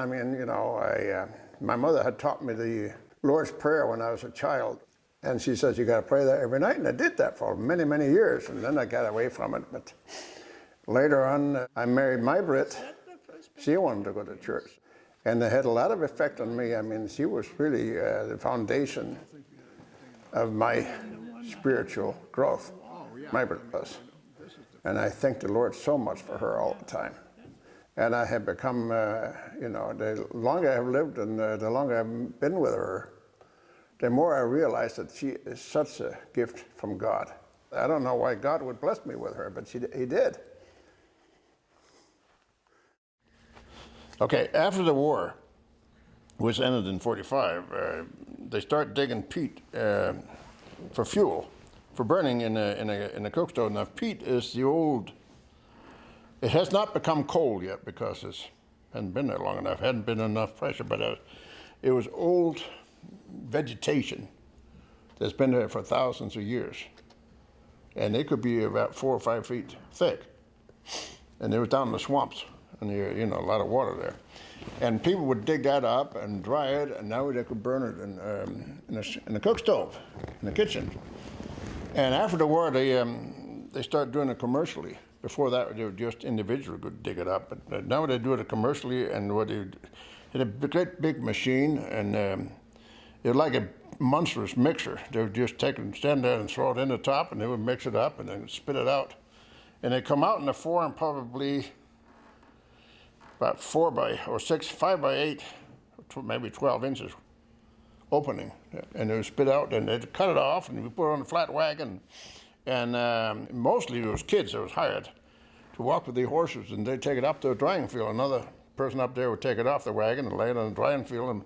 A: my mother had taught me the Lord's Prayer when I was a child, and she says, you got to pray that every night, and I did that for many, many years, and then I got away from it. But later on, I married May-Britt. She wanted to go to church. And it had a lot of effect on me. I mean, she was really the foundation of my spiritual growth, May-Britt was. And I thank the Lord so much for her all the time. And I have become, the longer I've lived and the longer I've been with her, the more I realize that she is such a gift from God. I don't know why God would bless me with her, but He did. Okay, after the war, which ended in '45, they start digging peat for fuel, for burning in a cook stove. Now, peat is the old. It has not become coal yet because it hadn't been there long enough. Hadn't been enough pressure, but it was old vegetation that's been there for thousands of years, and it could be about 4 or 5 feet thick, and it was down in the swamps. And a lot of water there. And people would dig that up and dry it, and now they could burn it in a cook stove, in the kitchen. And after the war, they started doing it commercially. Before that, they would just individually could dig it up, but now they do it commercially, and they had a great big machine, and it was like a monstrous mixer. They would just stand there and throw it in the top, and they would mix it up, and then spit it out. And they come out in the form probably about 4 by or 5 by 8, maybe 12 inches opening, and they would spit out, and they'd cut it off, and we put it on a flat wagon, and mostly it was kids that was hired to walk with the horses, and they'd take it up to a drying field. Another person up there would take it off the wagon and lay it on the drying field,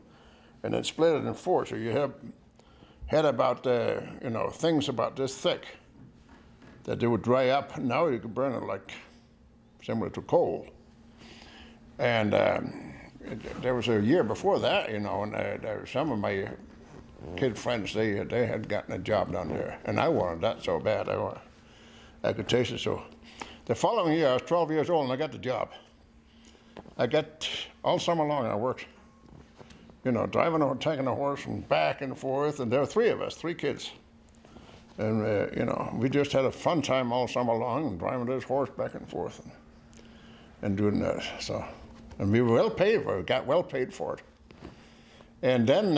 A: and then split it in 4. So you had about things about this thick that they would dry up. Now you could burn it like similar to coal. And there was a year before that, and some of my kid friends, they had gotten a job down there, and I wanted that so bad. I could taste it. So the following year, I was 12 years old, and I got the job. I got all summer long. I worked, driving or taking a horse and back and forth, and there were 3 of us, 3 kids, and we just had a fun time all summer long, and driving this horse back and forth, and doing that. So. And we were well paid for it, got well paid for it. And then,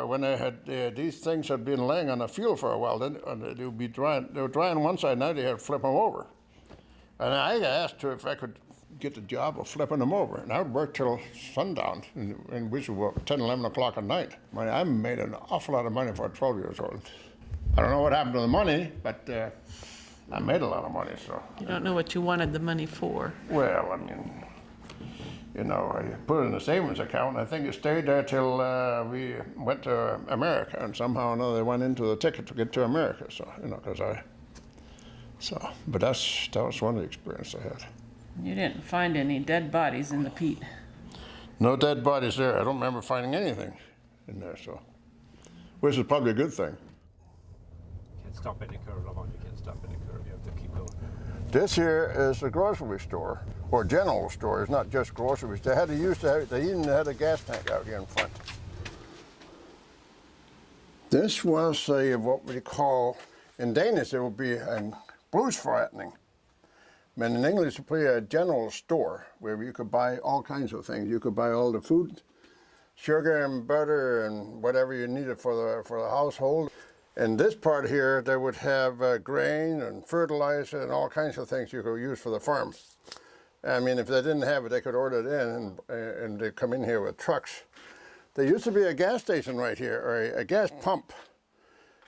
A: when they had these things had been laying on the field for a while, then they would be drying. They were drying one side, now they had to flip them over. And I asked her if I could get the job of flipping them over. And I would work till sundown, and which was 10, 11 o'clock at night. I made an awful lot of money for 12 years old. I don't know what happened to the money, but I made a lot of money, so.
B: You don't know what you wanted the money for.
A: Well, I put it in a savings account, and I think it stayed there till we went to America, and somehow or another they went into the ticket to get to America. So, because So, but that was one of the experiences I had.
B: You didn't find any dead bodies in the peat.
A: No dead bodies there. I don't remember finding anything in there, so, which is probably a good thing.
E: Can't stop any curve, Lamont. You can't stop any curve. You have to keep going.
A: This here is a grocery store, or general store. It's not just groceries. They even had a gas tank out here in front. This was what we call, in Danish, it would be a brugsforretning. But in English, it would be a general store where you could buy all kinds of things. You could buy all the food, sugar and butter and whatever you needed for the household. And this part here, they would have grain and fertilizer and all kinds of things you could use for the farm. I mean, if they didn't have it, they could order it in and they'd come in here with trucks. There used to be a gas station right here, or a gas pump.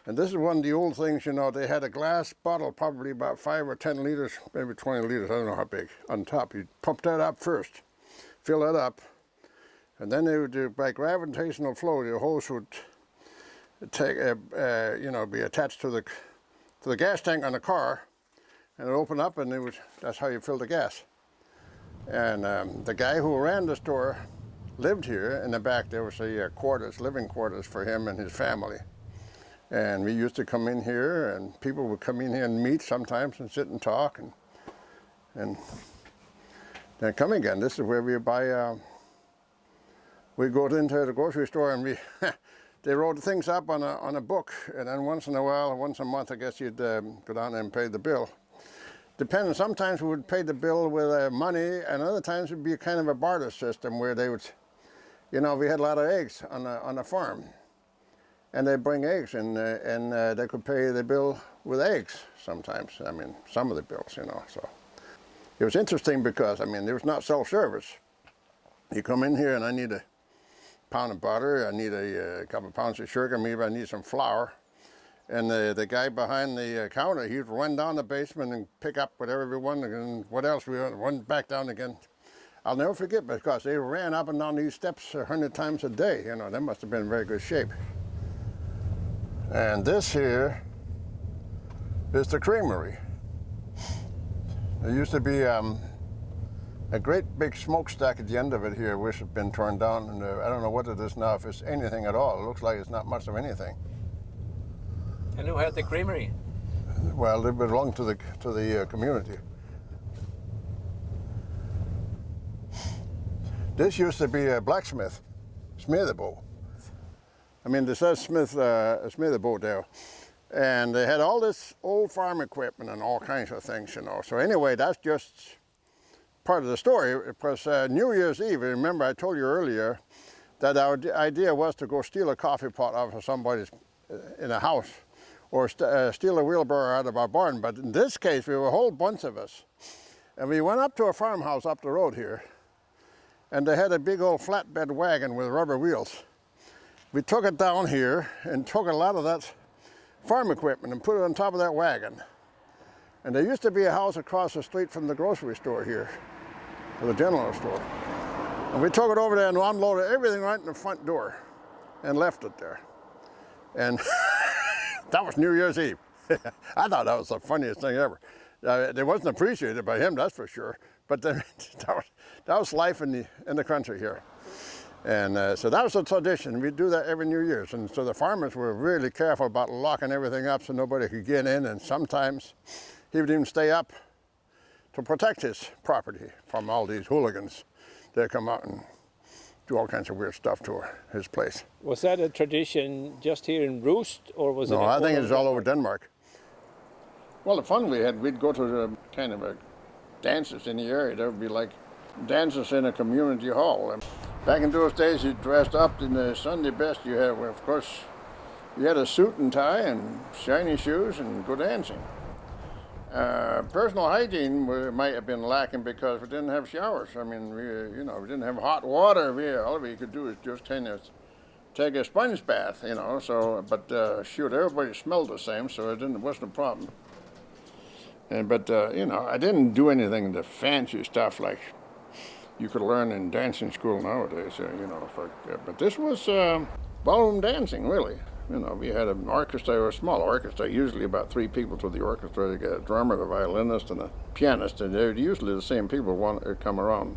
A: And this is one of the old things, you know, they had a glass bottle, probably about 5 or 10 liters, maybe 20 liters, I don't know how big, on top. You'd pump that up first, fill that up, and then they would do, by gravitational flow, the hose would take, be attached to the gas tank on the car, and it would open up, and that's how you fill the gas. And the guy who ran the store lived here. In the back there was living quarters for him and his family. And we used to come in here, and people would come in here and meet sometimes and sit and talk, and then come again. This is where we buy, we go into the grocery store and they wrote things up on a book, and then once in a while, once a month, I guess you'd go down and pay the bill. Depending, sometimes we would pay the bill with money, and other times it would be kind of a barter system where they would, you know, we had a lot of eggs on the farm, and they bring eggs, and they could pay the bill with eggs sometimes. I mean, some of the bills, you know. So it was interesting because, I mean, there was not self-service. You come in here and I need a pound of butter, I need a couple of pounds of sugar, maybe I need some flour. And the guy behind the counter, he'd run down the basement and pick up whatever we wanted, and what else we wanted, run back down again. I'll never forget, because they ran up and down these steps 100 times a day. You know, they must have been in very good shape. And this here is the creamery. There used to be a great big smokestack at the end of it here, which has been torn down. And I don't know what it is now, if it's anything at all. It looks like it's not much of anything.
E: And who had the creamery?
A: Well, they belong to the community. This used to be a blacksmith, smedebo. I mean, this says smedebo there. And they had all this old farm equipment and all kinds of things, you know. So anyway, that's just part of the story. It was New Year's Eve. Remember, I told you earlier that our idea was to go steal a coffee pot out of somebody's in a house, or steal a wheelbarrow out of our barn. But in this case, we were a whole bunch of us. And we went up to a farmhouse up the road here, and they had a big old flatbed wagon with rubber wheels. We took it down here and took a lot of that farm equipment and put it on top of that wagon. And there used to be a house across the street from the grocery store here, or the general store. And we took it over there and unloaded everything right in the front door and left it there. And that was New Year's Eve. I thought that was the funniest thing ever. It wasn't appreciated by him, that's for sure. But then, that was life in the country here. And so that was a tradition. We'd do that every New Year's. And so the farmers were really careful about locking everything up so nobody could get in. And sometimes he would even stay up to protect his property from all these hooligans that come out and do all kinds of weird stuff to his place.
E: Was that a tradition just here in Roost, or was it?
A: No, I think it's all over Denmark. Well, the fun we had, we'd go to the kind of dances in the area. There would be like dances in a community hall. And back in those days, you dressed up in the Sunday best. You had, well, of course, you had a suit and tie and shiny shoes and go dancing. Personal hygiene might have been lacking because we didn't have showers. I mean, we didn't have hot water. All we could do is just kind of take a sponge bath, you know. So, but shoot, everybody smelled the same, so it wasn't a problem. But I didn't do anything of the fancy stuff like you could learn in dancing school nowadays. But this was ballroom dancing, really. You know, we had an orchestra or a small orchestra, usually about 3 people to the orchestra. You get a drummer, a violinist, and a pianist, and they're usually the same people want to come around.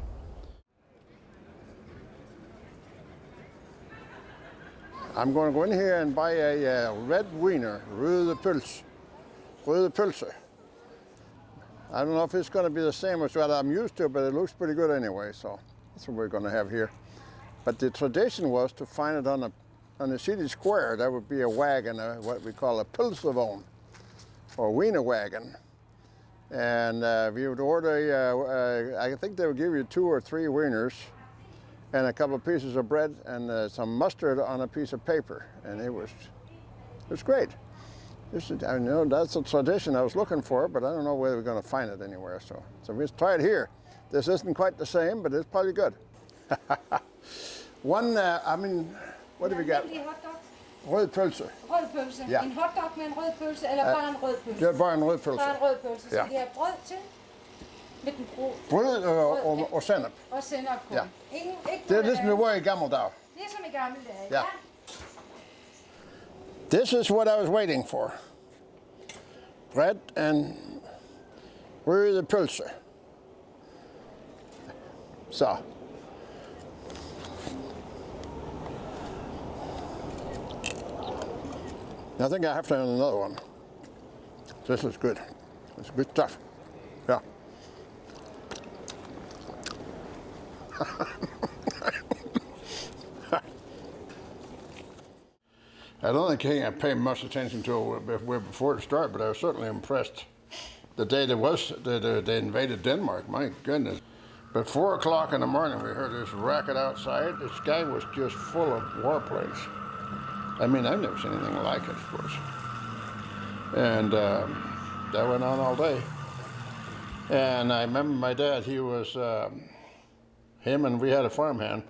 A: I'm going to go in here and buy a red wiener, røde pølse. I don't know if it's going to be the same as what I'm used to, but it looks pretty good anyway, so that's what we're going to have here. But the tradition was to find it on the city square. That would be a wagon, what we call a pølsevogn, or wiener wagon. And if you would order, I think they would give you 2 or 3 wieners and a couple of pieces of bread and some mustard on a piece of paper. And it was great. I know that's a tradition I was looking for, but I don't know whether we're going to find it anywhere. So let's try it here. This isn't quite the same, but it's probably good. One, what do we got? Rød pølse.
G: Rød pølse.
A: Ja.
G: En hotdog med en rød pølse, eller bare en rød pølse?
A: Det er bare en rød pølse.
G: Bare en rød pølse. Så
A: Ja.
G: vi har brød til, med den
A: Brød og sennep.
G: og sennep på.
A: Ja.
G: Ikke
A: Det er
G: noget
A: ligesom det var i gamle dage.
G: Det er som i gamle dage,
A: Ja.
G: ja.
A: This is what I was waiting for. Bread and røde pølse. So. I think I have to have another one. This is good. It's good stuff. Yeah. I don't think I paid much attention to it before the start, but I was certainly impressed. The day they invaded Denmark, my goodness. But 4 o'clock in the morning, we heard this racket outside. The sky was just full of warplanes. I mean, I've never seen anything like it, of course. And that went on all day. And I remember my dad, he was, him and we had a farmhand.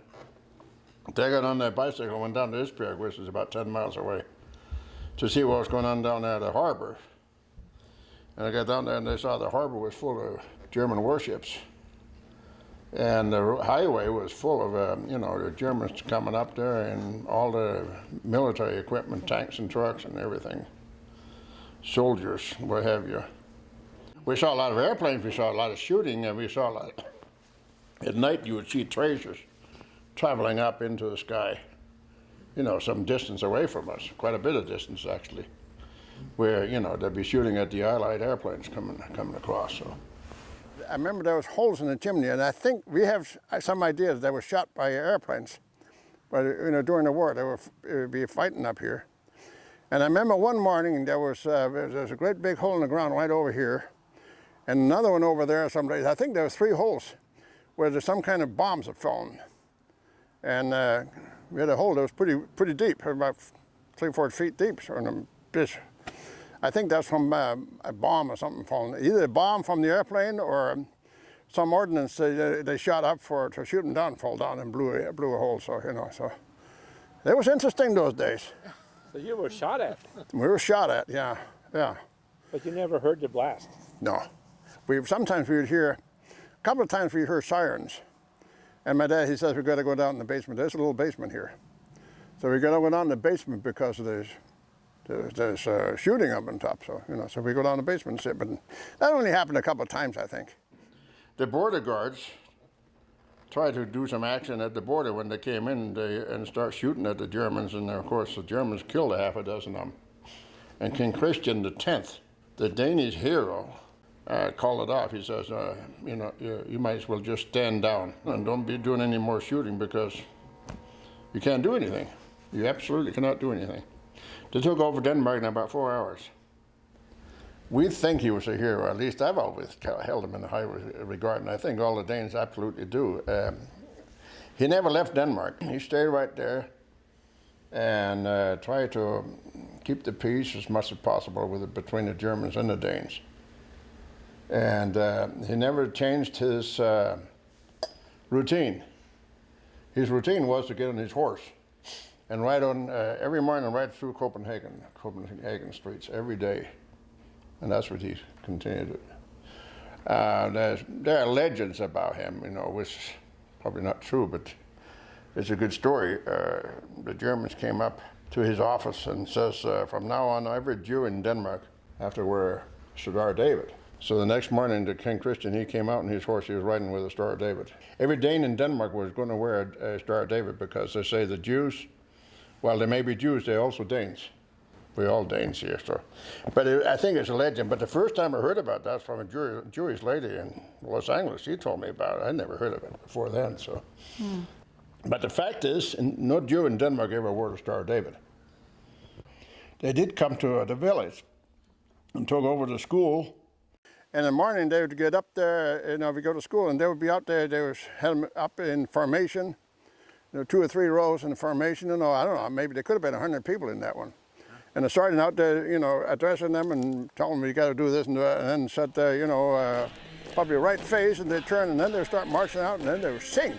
A: They got on their bicycle and went down to Isbjerg, which is about 10 miles away, to see what was going on down there at the harbor. And I got down there and they saw the harbor was full of German warships. And the highway was full of, the Germans coming up there and all the military equipment, tanks and trucks and everything. Soldiers, what have you. We saw a lot of airplanes, we saw a lot of shooting, and we saw a lot. At night you would see tracers traveling up into the sky, some distance away from us, quite a bit of distance actually, where, they'd be shooting at the Allied airplanes coming across. So. I remember there was holes in the chimney, and I think we have some idea that they were shot by airplanes. But during the war, they would be fighting up here. And I remember one morning there was a great big hole in the ground right over here, and another one over there someplace. I think there were 3 holes where there's some kind of bombs had fallen. And we had a hole that was pretty deep, about 3-4 feet deep. I think that's from a bomb or something falling. Either a bomb from the airplane or some ordnance they shot up to shoot them down, fall down and blew a hole. So so it was interesting those days.
E: So you were shot at,
A: We were shot at, yeah.
E: but you never heard the blast.
A: No, sometimes we would hear, a couple of times we heard sirens. And my dad, he says, we got to go down in the basement. There's a little basement here. So we got to go down in the basement because there's shooting up on top. So, so we go down the basement and sit. But that only happened a couple of times, I think. The border guards tried to do some action at the border when they came in and start shooting at the Germans. And of course, the Germans killed 6 of them. And King Christian X, the Danish hero, called it off. He says, you might as well just stand down and don't be doing any more shooting because you can't do anything. You absolutely cannot do anything. They took over Denmark in about 4 hours. We think he was a hero. At least I've always held him in high regard, and I think all the Danes absolutely do. He never left Denmark. He stayed right there and tried to keep the peace as much as possible between the Germans and the Danes. And he never changed his routine. His routine was to get on his horse and ride on every morning, right through Copenhagen streets every day. And that's what he continued. There are legends about him, which is probably not true, but it's a good story. The Germans came up to his office and says, from now on, every Jew in Denmark have to wear a Star of David. So the next morning, the King Christian, he came out on his horse, he was riding with a Star of David. Every Dane in Denmark was going to wear a Star of David because they say the Jews, well, they may be Jews, they're also Danes. We're all Danes here, so. But I think it's a legend. But the first time I heard about that was from a Jewish lady in Los Angeles. She told me about it. I never heard of it before then, so. But the fact is, no Jew in Denmark ever wore the Star of David. They did come to the village and took over the school. In the morning, they would get up there, we go to school, and they would be out there, had them up in formation, 2 or 3 rows in formation, I don't know, maybe there could have been 100 people in that one. And the sergeant out there, addressing them and telling them you got to do this and that, and then said, probably right phase, and they turn, and then they start marching out, and then they would sing.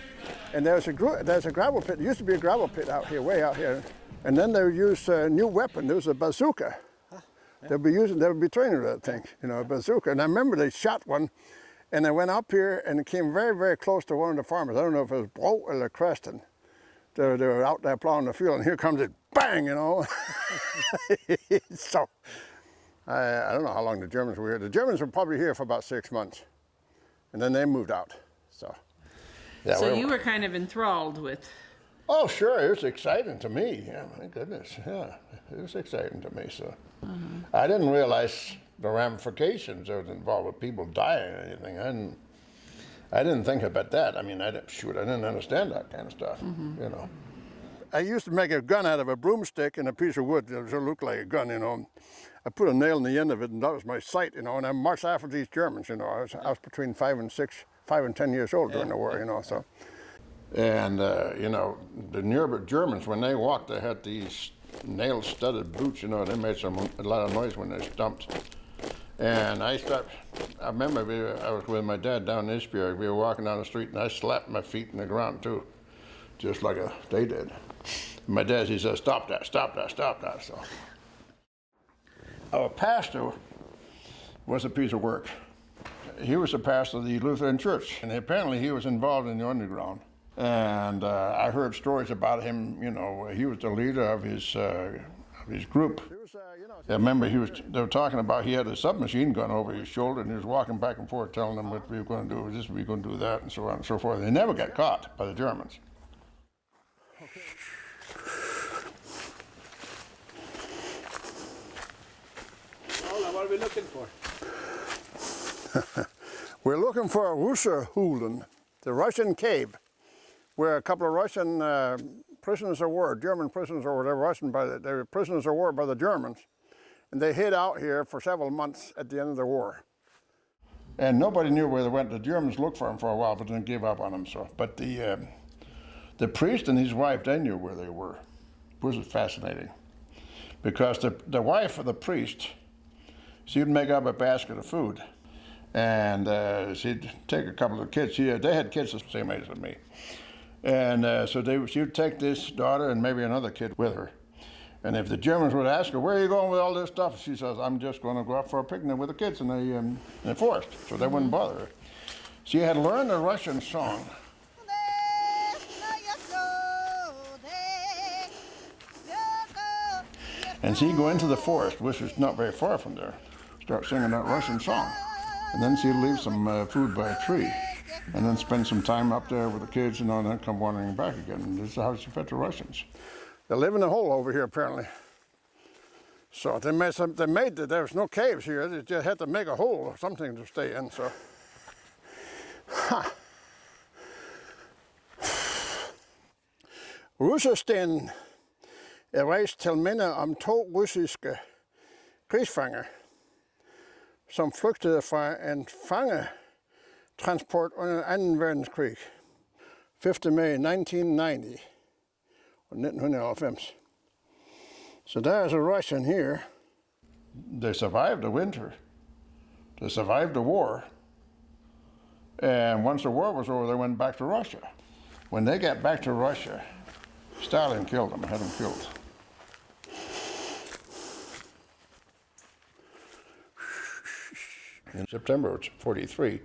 A: And there's a gravel pit. There used to be a gravel pit out here, way out here, and then they would use a new weapon. There was a bazooka. They would be training with that thing, a bazooka. And I remember they shot one, and they went up here, and it came very, very close to one of the farmers. I don't know if it was Bro or Creston. They were out there plowing the field, and here comes it, bang, So, I don't know how long the Germans were here. The Germans were probably here for about 6 months, and then they moved out, so. Yeah,
B: So you were kind of enthralled with.
A: Oh, sure, it was exciting to me. Yeah, my goodness, yeah, it was exciting to me, so. I didn't realize the ramifications that was involved with people dying or anything. I didn't think about that. I mean, I didn't understand that kind of stuff, I used to make a gun out of a broomstick and a piece of wood that looked like a gun, I put a nail in the end of it, and that was my sight, and I marched after these Germans, I was between 5 and 10 years old during the war, so. And, the Germans, when they walked, they had these nail-studded boots, they made a lot of noise when they stumped. And I remember I was with my dad down in Isbjerg. We were walking down the street, and I slapped my feet in the ground, too, just like they did. And my dad, he said, stop that, stop that, stop that. So our pastor was a piece of work. He was the pastor of the Lutheran Church, and apparently he was involved in the underground. And I heard stories about him, he was the leader of his group. I remember they were talking about he had a submachine gun over his shoulder, and he was walking back and forth telling them what we were going to do this, we were going to do that, and so on and so forth. They never got caught by the Germans.
C: What are we looking for?
A: We're looking for a Russerhulen, the Russian cave, where a couple of Russian prisoners of war, German prisoners of war, they were prisoners of war by the Germans, and they hid out here for several months at the end of the war. And nobody knew where they went. The Germans looked for them for a while, but didn't give up on them. So, but the priest and his wife, they knew where they were. It was fascinating, because the wife of the priest, she'd make up a basket of food, and she'd take a couple of kids. They had kids the same age as me. And so she would take this daughter and maybe another kid with her. And if the Germans would ask her, where are you going with all this stuff? She says, I'm just going to go out for a picnic with the kids in the forest. So they wouldn't bother her. She had learned a Russian song. And she'd go into the forest, which is not very far from there, start singing that Russian song. And then she'd leave some food by a tree, and then spend some time up there with the kids, and then come wandering back again. And this is how she fed the Russians. They live in a hole over here, apparently. So there was no caves here. They just had to make a hole or something to stay in, so. Russersten rejste til minde om 2 russiske krigsfanger, som flygtede fra en fangetransport under 2. verdenskrig, 5. May 1990, 1990. So there's a Russian here. They survived the winter. They survived the war. And once the war was over, they went back to Russia. When they got back to Russia, Stalin killed them, had them killed. In September of '43,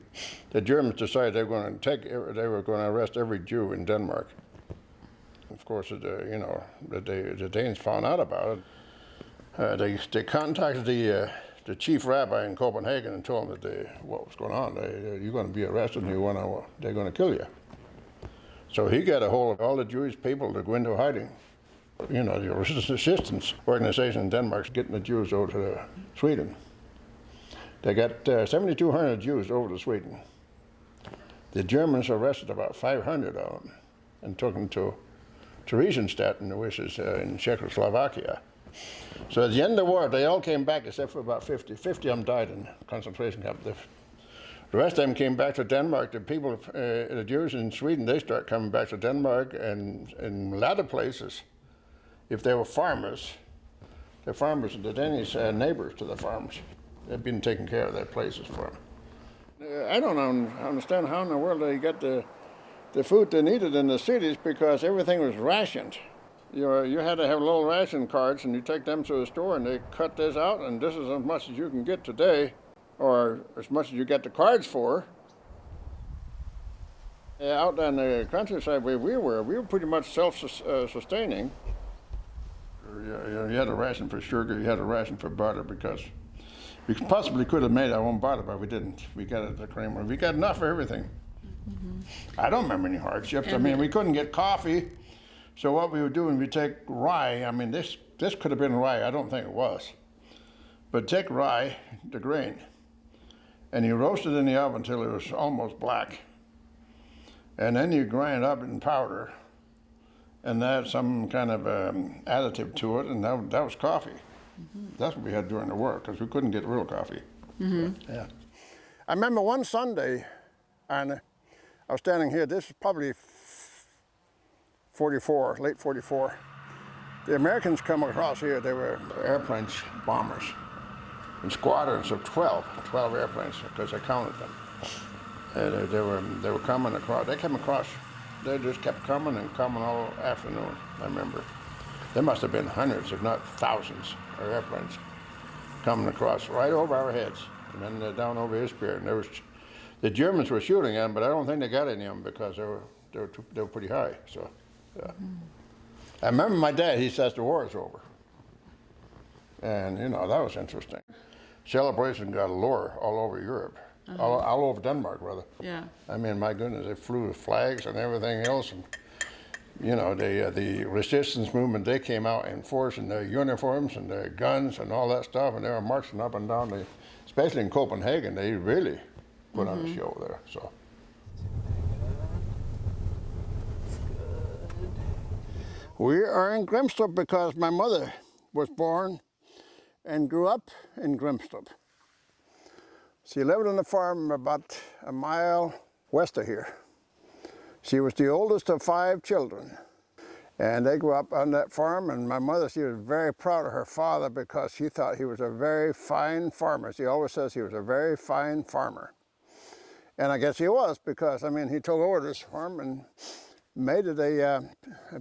A: the Germans decided they were going to arrest every Jew in Denmark. of course, the Danes found out about it, they contacted the chief rabbi in Copenhagen and told him that what was going on. You're going to be arrested and they're going to kill you. So he got a hold of all the Jewish people to go into hiding. You know, the resistance organization in Denmark's getting the Jews over to Sweden. They got 7,200 Jews over to Sweden. The Germans arrested about 500 of them and took them to Theresienstadt, which is in Czechoslovakia. So at the end of the war, they all came back except for about 50. 50 of them died in concentration camp. The rest of them came back to Denmark. The people, the Jews in Sweden, they start coming back to Denmark, and in a lot of places, if they were farmers, the farmers are the Danish neighbors to the farmers. They've been taking care of their places for them. I don't understand how in the world they got the food they needed in the cities, because everything was rationed. You had to have little ration cards, and you take them to the store, and they cut this out, and this is as much as you can get today, or as much as you get the cards for. Out on the countryside where we were pretty much self-sustaining. You had a ration for sugar, you had a ration for butter, because we possibly could have made our own butter, but we didn't. We got it at the creamery. We got enough for everything. Mm-hmm. I don't remember any hardships. I mean, we couldn't get coffee, so what we would do, we take rye. I mean, this could have been rye. I don't think it was. But take rye, the grain, and you roast it in the oven until it was almost black. And then you grind it up in powder and add some kind of additive to it, and that was coffee. Mm-hmm. That's what we had during the war, because we couldn't get real coffee. Mm-hmm. Yeah. I remember one Sunday, and I was standing here, this is probably 44, late 44. The Americans come across here, they were airplanes, bombers, in squadrons of 12 airplanes, because I counted them. And they were coming across, they just kept coming and coming all afternoon, I remember. There must have been hundreds, if not thousands, of airplanes coming across right over our heads, and then down over his pier. And the Germans were shooting at them, but I don't think they got any of them because they were pretty high. So, yeah. Mm-hmm. I remember my dad. He says the war is over, and that was interesting. Celebration got allure all over Europe, all over Denmark, rather.
B: Yeah.
A: I mean, my goodness, they flew with flags and everything else, and the resistance movement, they came out in force in their uniforms and their guns and all that stuff, and they were marching up and down, especially in Copenhagen, they really put on a show there. So. We are in Grimstrup because my mother was born and grew up in Grimstrup. She lived on a farm about a mile west of here. She was the oldest of 5 children, and they grew up on that farm, and my mother, she was very proud of her father because she thought he was a very fine farmer. She always says he was a very fine farmer. And I guess he was, because, I mean, he took over this farm and made it a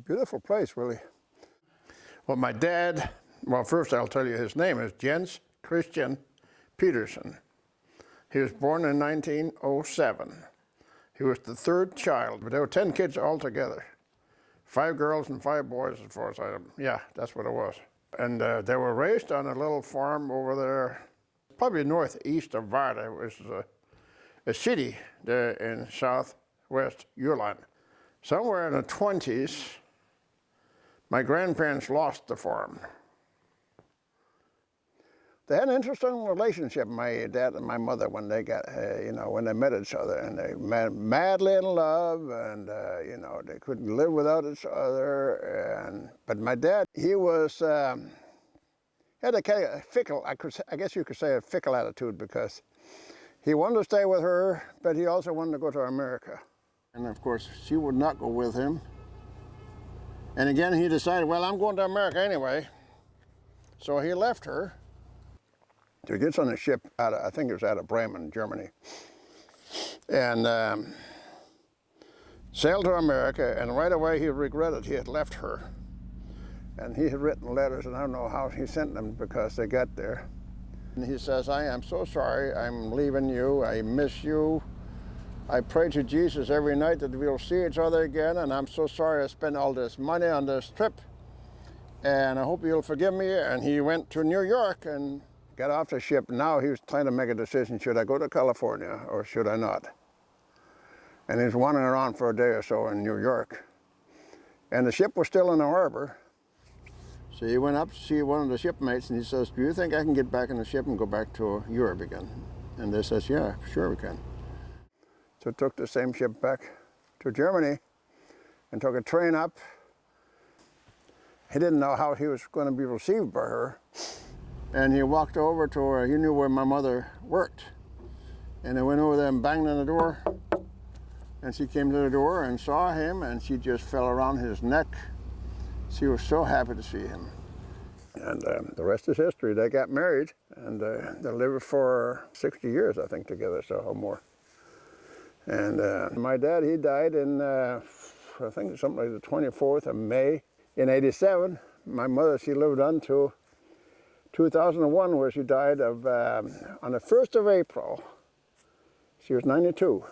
A: beautiful place, really. Well, my dad, first I'll tell you his name is Jens Christian Pedersen. He was born in 1907. He was the 3rd child, but there were 10 kids altogether. 5 girls and 5 boys, as far as that's what it was. And they were raised on a little farm over there, probably northeast of Varde, which is a city there in southwest Jylland. Somewhere in the 20s, my grandparents lost the farm. They had an interesting relationship, my dad and my mother, when they got, when they met each other, and they met madly in love, and they couldn't live without each other. But my dad, he was had a kind of fickle, I guess you could say a fickle attitude, because he wanted to stay with her, but he also wanted to go to America. And of course, she would not go with him. And again, he decided, well, I'm going to America anyway. So he left her. He gets on a ship I think it was out of Bremen, Germany, and sailed to America, and right away he regretted he had left her. And he had written letters, and I don't know how he sent them because they got there. And he says, I am so sorry, I'm leaving you, I miss you, I pray to Jesus every night that we'll see each other again, and I'm so sorry I spent all this money on this trip, and I hope you'll forgive me. And he went to New York and got off the ship. Now he was trying to make a decision, should I go to California or should I not? And he was wandering around for a day or so in New York. And the ship was still in the harbor. So he went up to see one of the shipmates and he says, do you think I can get back in the ship and go back to Europe again? And they says, yeah, sure we can. So took the same ship back to Germany and took a train up. He didn't know how he was going to be received by her. And he walked over to where he knew where my mother worked. And he went over there and banged on the door. And she came to the door and saw him, and she just fell around his neck. She was so happy to see him. And the rest is history. They got married, and they lived for 60 years, I think, together, so or more. And my dad, he died in, I think something like the 24th of May in '87. My mother, she lived on to 2001, where she died of, on the 1st of April. She was 92.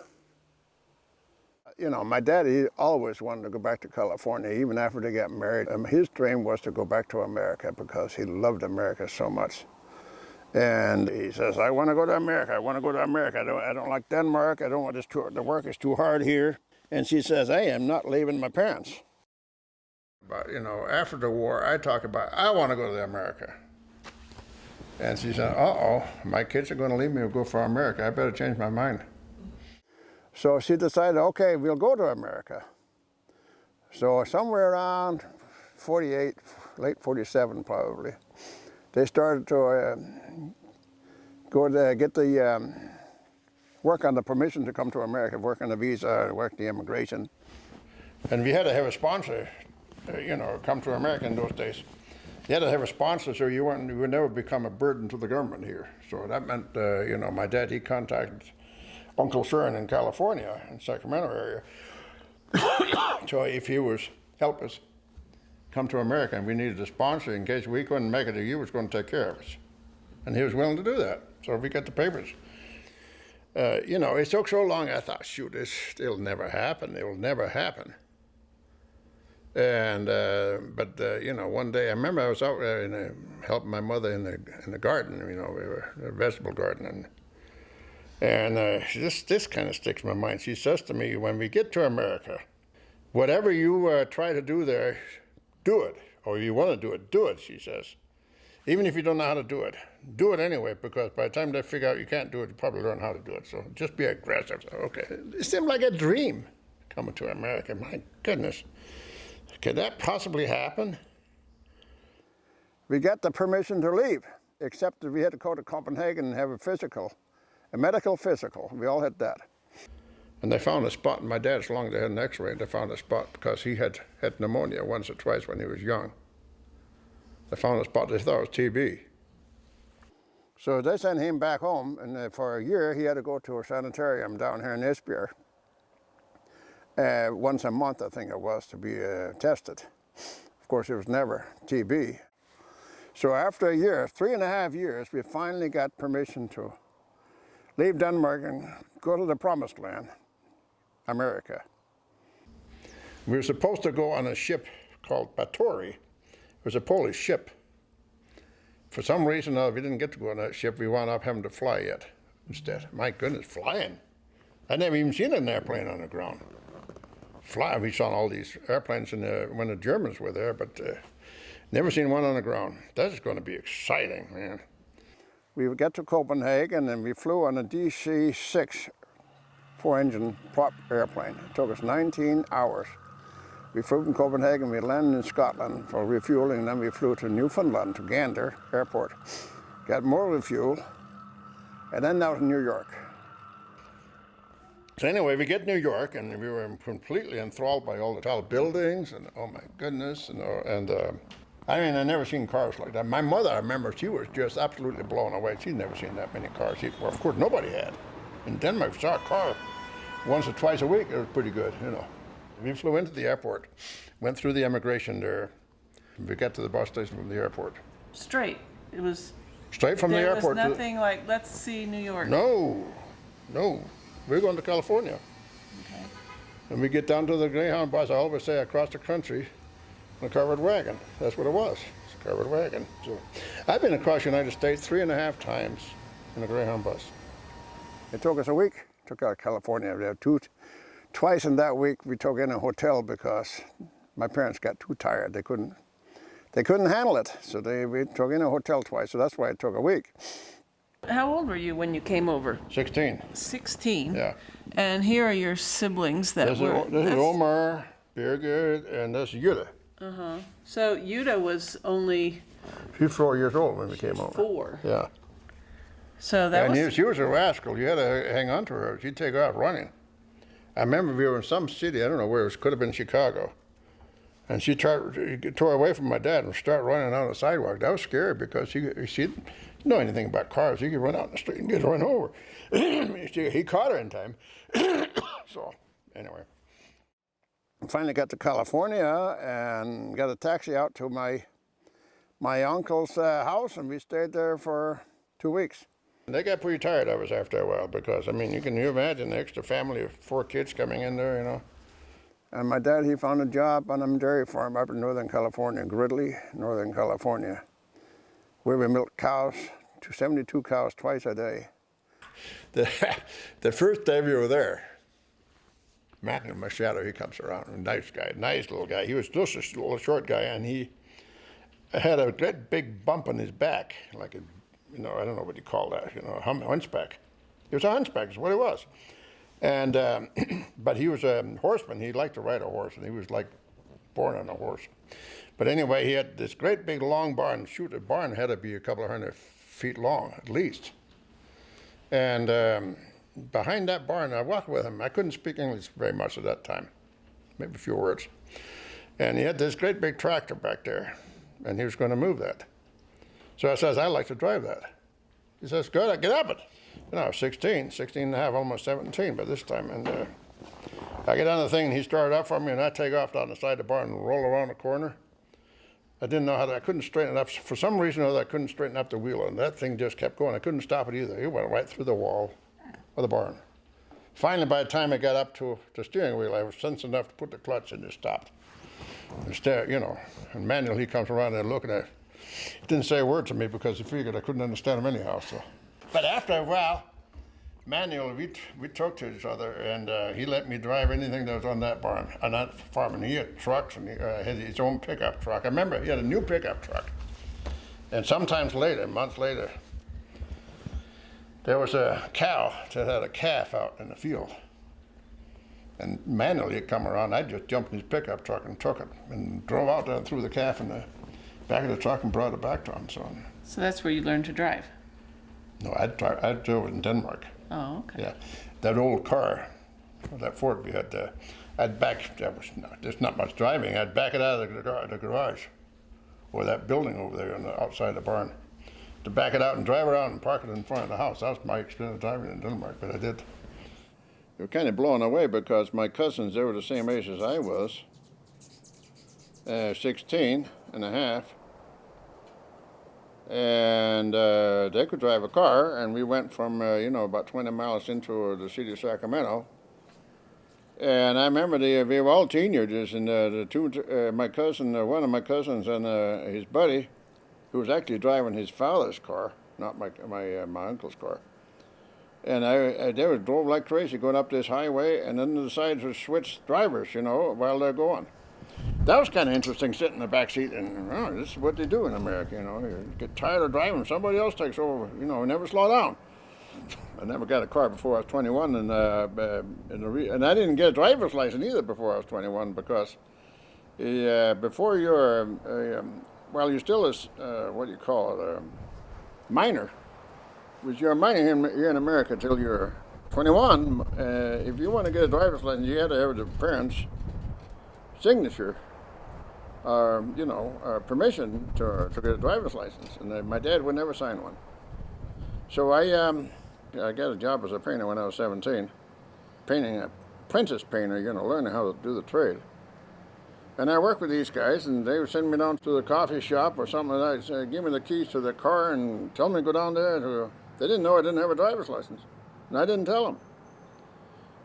A: You know, my dad, he always wanted to go back to California, even after they got married. His dream was to go back to America because he loved America so much. And he says, I want to go to America. I want to go to America. I don't like Denmark. I don't want this tour. The work is too hard here. And she says, I am not leaving my parents. But, you know, after the war, I talk about, I want to go to America. And she said, uh-oh, my kids are going to leave me and go for America. I better change my mind. So she decided, okay, we'll go to America. So somewhere around 48, late 47 probably, they started to go to get the work on the permission to come to America, work on the visa, work the immigration. And we had to have a sponsor, you know, come to America in those days. You had to have a sponsor so you would never become a burden to the government here. So that meant, you know, my dad, he contacted Uncle Sharon in California, in Sacramento area. So if he was help us come to America and we needed a sponsor in case we couldn't make it, he was going to take care of us. And he was willing to do that. So we got the papers. You know, it took so long, I thought, shoot, it'll never happen. It will never happen. And, but you know, one day, I remember I was out there helping my mother in the garden, you know, we were in a vegetable garden. And this kind of sticks in my mind. She says to me, when we get to America, whatever you try to do there, do it. Or you want to do it, she says. Even if you don't know how to do it anyway, because by the time they figure out you can't do it, you probably learn how to do it. So just be aggressive. So, okay. It seemed like a dream coming to America. My goodness. Could that possibly happen? We got the permission to leave, except that we had to go to Copenhagen and have a physical. A medical physical. We all had that. And they found a spot in my dad's lung. They had an x-ray. They found a spot because he had pneumonia once or twice when he was young. They found a spot. They thought it was TB. So they sent him back home, and for a year he had to go to a sanitarium down here in Esbjerg. Once a month, I think it was, to be tested. Of course, it was never TB. So after a year, 3.5 years, we finally got permission to leave Denmark and go to the promised land, America. We were supposed to go on a ship called Batory. It was a Polish ship. For some reason, we didn't get to go on that ship. We wound up having to fly it instead. My goodness, flying. I'd never even seen an airplane on the ground. Fly, we saw all these airplanes when the Germans were there, but never seen one on the ground. That's going to be exciting, man. We got to Copenhagen and we flew on a DC-6 4-engine prop airplane. It took us 19 hours. We flew from Copenhagen, we landed in Scotland for refueling, and then we flew to Newfoundland, to Gander Airport, got more refuel, and then out to New York. So anyway, we get to New York, and we were completely enthralled by all the tall buildings, and oh my goodness, I mean, I've never seen cars like that. My mother, I remember, she was just absolutely blown away. She'd never seen that many cars. Well, of course, nobody had. In Denmark, if you saw a car once or twice a week, it was pretty good, you know. We flew into the airport, went through the immigration there. We got to the bus station from the airport.
B: Straight. It was
A: Straight from the airport.
B: There was nothing like, let's see New York.
A: No. we're going to California.
B: Okay.
A: And we get down to the Greyhound bus, I always say across the country, in a covered wagon. That's what it was. It's a covered wagon. So I've been across the United States 3.5 times in a Greyhound bus. It took us a week. Took out of California. We had twice in that week we took in a hotel because my parents got too tired. They couldn't handle it. So we took in a hotel twice. So that's why it took a week.
B: How old were you when you came over?
A: 16.
B: 16.
A: Yeah.
B: And here are your siblings that
A: This
B: were.
A: is Omar, Birgit, and this is Yuta.
B: So Yuta was only
A: She's 4 years old when we came over.
B: 4.
A: Yeah.
B: So that
A: And
B: was.
A: she was a rascal. You had to hang on to her. She'd take off running. I remember we were in some city, I don't know where, it could have been Chicago. And she tore away from my dad and started running on the sidewalk. That was scary because she didn't know anything about cars. She could run out in the street and get run over. He caught her in time. So, anyway. Finally got to California and got a taxi out to my uncle's house, and we stayed there for 2 weeks. They got pretty tired of us after a while because, I mean, you imagine the extra family of 4 kids coming in there, you know. And my dad, he found a job on a dairy farm up in Northern California, Gridley, Northern California, where we milked cows, 72 cows twice a day. The first day we were there, Matthew Machado, he comes around, a nice guy, nice little guy. He was just a little short guy, and he had a great big bump on his back, like a, I don't know what you call that, hunchback. He was a hunchback, is what he was. And, but he was a horseman. He liked to ride a horse, and he was like born on a horse. But anyway, he had this great big long barn. Shoot, the barn had to be a couple of 100 feet long, at least. And behind that barn, I walked with him. I couldn't speak English very much at that time, maybe a few words. And he had this great big tractor back there, and he was going to move that. So I says, I'd like to drive that. He says, good, I get up it. I was 16 and a half, almost 17 by this time. And I get on the thing, and he started up for me, and I take off down the side of the barn and roll around the corner. I didn't know I couldn't straighten it up. For some reason or other, I couldn't straighten up the wheel, and that thing just kept going. I couldn't stop it either. It went right through the wall of the barn. Finally, by the time I got up to the steering wheel, I was sensitive enough to put the clutch and it stopped. Instead, and Manuel, he comes around there looking at it. He didn't say a word to me because he figured I couldn't understand him anyhow. So. But after a while, Manuel, we talked to each other, and he let me drive anything that was on that barn, on that farm. And he had trucks, and he had his own pickup truck. I remember he had a new pickup truck. And sometimes later, months later, there was a cow that had a calf out in the field. And Manuel, he'd come around, I just jumped in his pickup truck and took it, and drove out there and threw the calf in the back of the truck and brought it back to him.
B: So that's where you learned to drive.
A: No, I drove it in Denmark.
B: Oh, okay.
A: Yeah, that old car, that Ford we had, I'd back, there's not much driving, I'd back it out of the garage, or that building over there on the outside of the barn, to back it out and drive around and park it in front of the house. That was my experience of driving in Denmark, but I did. They were kind of blown away because my cousins, they were the same age as I was, 16 and a half. And they could drive a car, and we went from, about 20 miles into the city of Sacramento. And I remember we were all teenagers, and my cousin, one of my cousins and his buddy, who was actually driving his father's car, not my uncle's car. And they drove like crazy going up this highway, and then decided to switch drivers, while they're going. That was kind of interesting, sitting in the back seat, and this is what they do in America, You get tired of driving, somebody else takes over, never slow down. I never got a car before I was 21, and I didn't get a driver's license either before I was 21 because before you're, you're still a, minor. You're a minor here in America until you're 21. If you want to get a driver's license, you have to have the parents' signature, permission to get a driver's license. And my dad would never sign one. So I got a job as a painter when I was 17, painting, apprentice painter, learning how to do the trade. And I worked with these guys, and they would send me down to the coffee shop or something like that, say, give me the keys to the car and tell me to go down there. They didn't know I didn't have a driver's license, and I didn't tell them.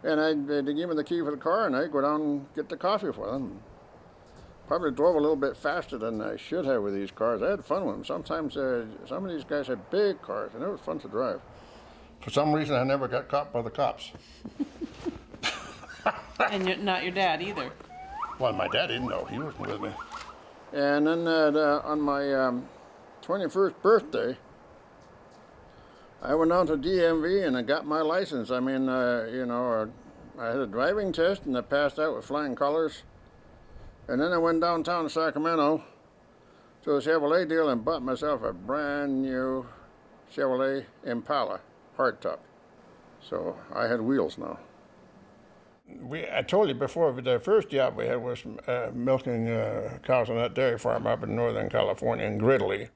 A: And they give me the key for the car, and I'd go down and get the coffee for them. Probably drove a little bit faster than I should have with these cars. I had fun with them. Sometimes some of these guys had big cars, and it was fun to drive. For some reason, I never got caught by the cops.
B: And not your dad either.
A: Well, my dad didn't know. He wasn't with me. And then on my 21st birthday, I went down to DMV and I got my license. I mean, I had a driving test and I passed out with flying colors. And then I went downtown to Sacramento to a Chevrolet deal and bought myself a brand new Chevrolet Impala hardtop. So I had wheels now. I told you before, the first job we had was milking cows on that dairy farm up in Northern California in Gridley.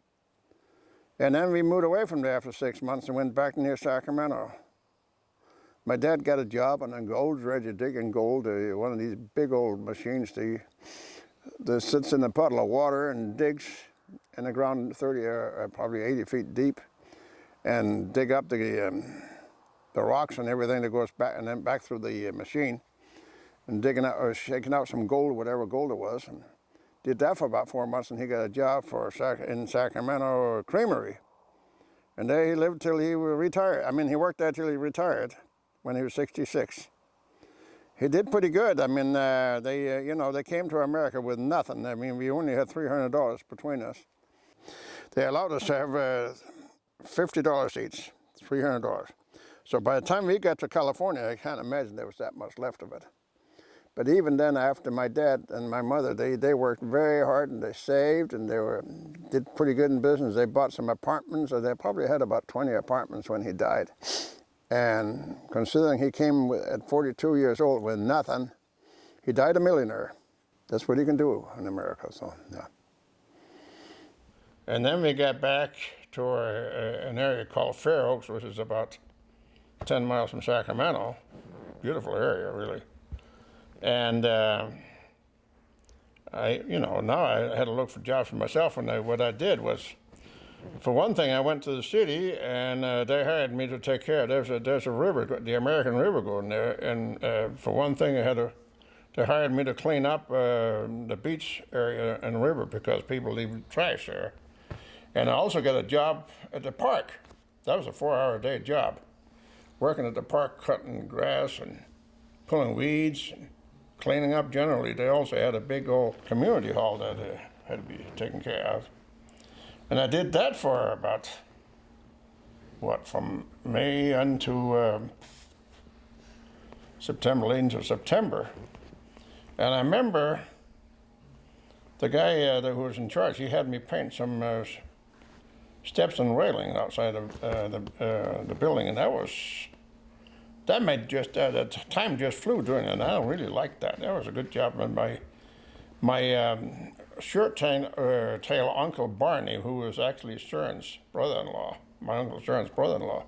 A: And then we moved away from there after 6 months and went back near Sacramento. My dad got a job on a gold dredger digging gold, one of these big old machines that sits in a puddle of water and digs in the ground 30 or probably 80 feet deep and dig up the rocks and everything that goes back and then back through the machine and digging out or shaking out some gold, whatever gold it was. And did that for about 4 months, and he got a job in Sacramento Creamery. And there he lived till he retired. I mean, he worked there till he retired when he was 66. He did pretty good. I mean, they came to America with nothing. I mean, we only had $300 between us. They allowed us to have $50 each, $300. So by the time we got to California, I can't imagine there was that much left of it. But even then, after my dad and my mother, they worked very hard and they saved and did pretty good in business. They bought some apartments, or they probably had about 20 apartments when he died. And considering he came at 42 years old with nothing, he died a millionaire. That's what he can do in America, so yeah. And then we got back to an area called Fair Oaks, which is about 10 miles from Sacramento. Beautiful area, really. And now I had to look for jobs for myself. And what I did was, for one thing, I went to the city and they hired me to take care of. There's a river, the American River going there. And for one thing, they hired me to clean up the beach area and the river because people leave trash there. And I also got a job at the park. That was a 4-hour-a-day job, working at the park, cutting grass and pulling weeds and cleaning up generally. They also had a big old community hall that had to be taken care of. And I did that for about, from May unto September, late into September. And I remember the guy who was in charge, he had me paint some steps and railing outside of the building, and that made the time just flew during it, and I really liked that. That was a good job. And my short-tail Uncle Barney, who was actually Stern's brother-in-law, my Uncle Stern's brother-in-law,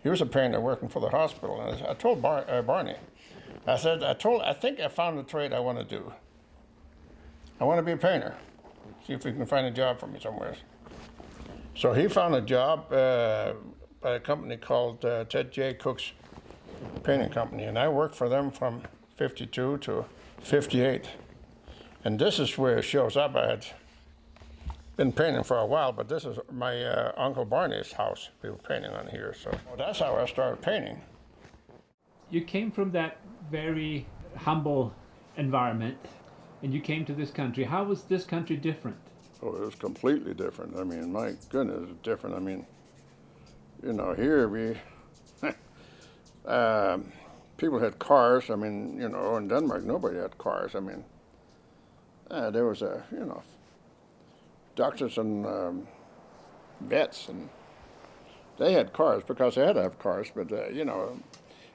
A: he was a painter working for the hospital. And I told Barney, I said, I think I found the trade I want to do. I want to be a painter. See if we can find a job for me somewhere. So he found a job by a company called Ted J. Cook's Painting Company, and I worked for them from 52 to 58. And this is where it shows up. I had been painting for a while, but this is my Uncle Barney's house we were painting on here. So that's how I started painting.
H: You came from that very humble environment, and you came to this country. How was this country different?
A: Oh, it was completely different. I mean, my goodness, it's different. I mean, here we, people had cars. I mean, in Denmark, nobody had cars. I mean, there was doctors and vets, and they had cars because they had to have cars. But,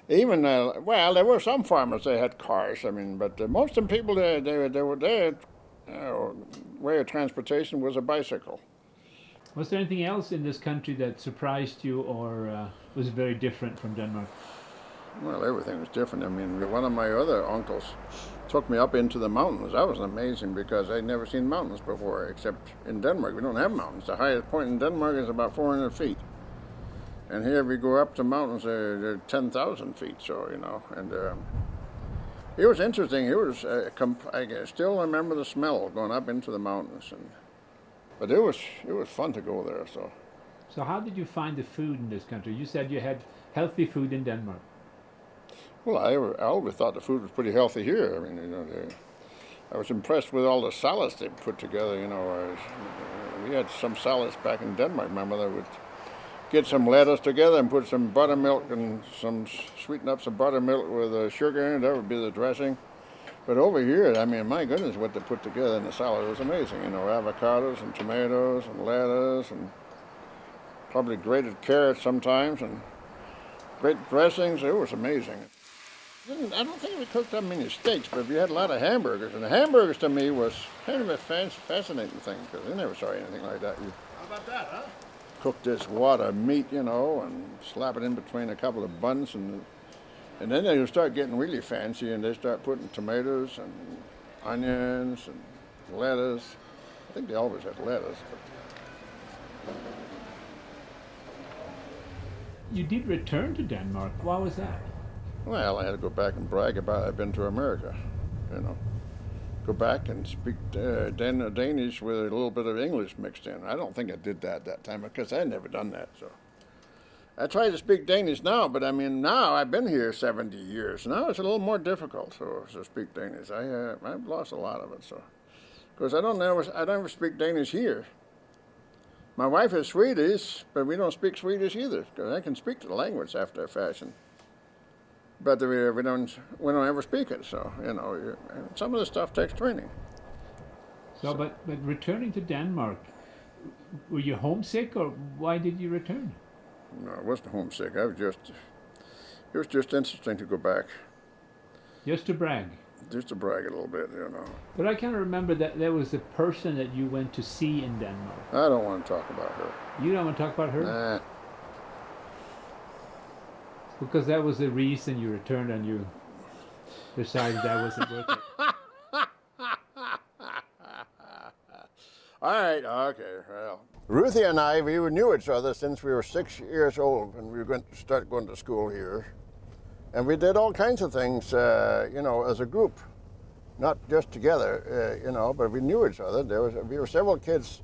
A: even, there were some farmers that had cars. I mean, but most of the people, their way of transportation was a bicycle.
H: Was there anything else in this country that surprised you or was very different from Denmark?
A: Well, everything was different. I mean, one of my other uncles took me up into the mountains. That was amazing because I'd never seen mountains before, except in Denmark. We don't have mountains. The highest point in Denmark is about 400 feet. And here we go up the mountains, they're 10,000 feet, so, you know, and it was interesting. It was, I still remember the smell going up into the mountains, but it was fun to go there, so.
H: So how did you find the food in this country? You said you had healthy food in Denmark.
A: Well, I always thought the food was pretty healthy here. I mean, you know, I was impressed with all the salads they put together, you know. We had some salads back in Denmark. My mother would get some lettuce together and put some buttermilk and sweeten up some buttermilk with sugar in it. That would be the dressing. But over here, I mean, my goodness, what they put together in the salad was amazing. You know, avocados and tomatoes and lettuce and probably grated carrots sometimes and great dressings. It was amazing. I don't think we cooked that many steaks, but we had a lot of hamburgers. And the hamburgers to me was kind of a fascinating thing because I never saw anything like that.
C: How about that, huh?
A: Cook this wad of meat, you know, and slap it in between a couple of buns, and then they start getting really fancy, and they start putting tomatoes and onions and lettuce. I think they always had lettuce. But
H: You did return to Denmark. Why was that?
A: well, I had to go back and brag about I've been to America, you know. Go back and speak Danish with a little bit of English mixed in. I don't think I did that time because I had never done that. So I try to speak Danish now, but I mean now I've been here 70 years. Now it's a little more difficult to speak Danish. I've lost a lot of it. So because I never speak Danish here. My wife is Swedish, but we don't speak Swedish either because I can speak the language after a fashion. But we don't ever speak it, so, you know, some of the stuff takes training.
H: So, but returning to Denmark, were you homesick, or why did you return?
A: No, I wasn't homesick. It was just interesting to go back.
H: Just to brag?
A: Just to brag a little bit, you know.
H: But I can't remember that there was a person that you went to see in Denmark.
A: I don't want to talk about her.
H: You don't want to talk about her?
A: Nah.
H: Because that was the reason you returned and you decided that wasn't worth it.
A: All right, okay, well. Ruthie and I, we knew each other since we were 6 years old when we were going to start going to school here. And we did all kinds of things, you know, as a group. Not just together, you know, but we knew each other. We were several kids,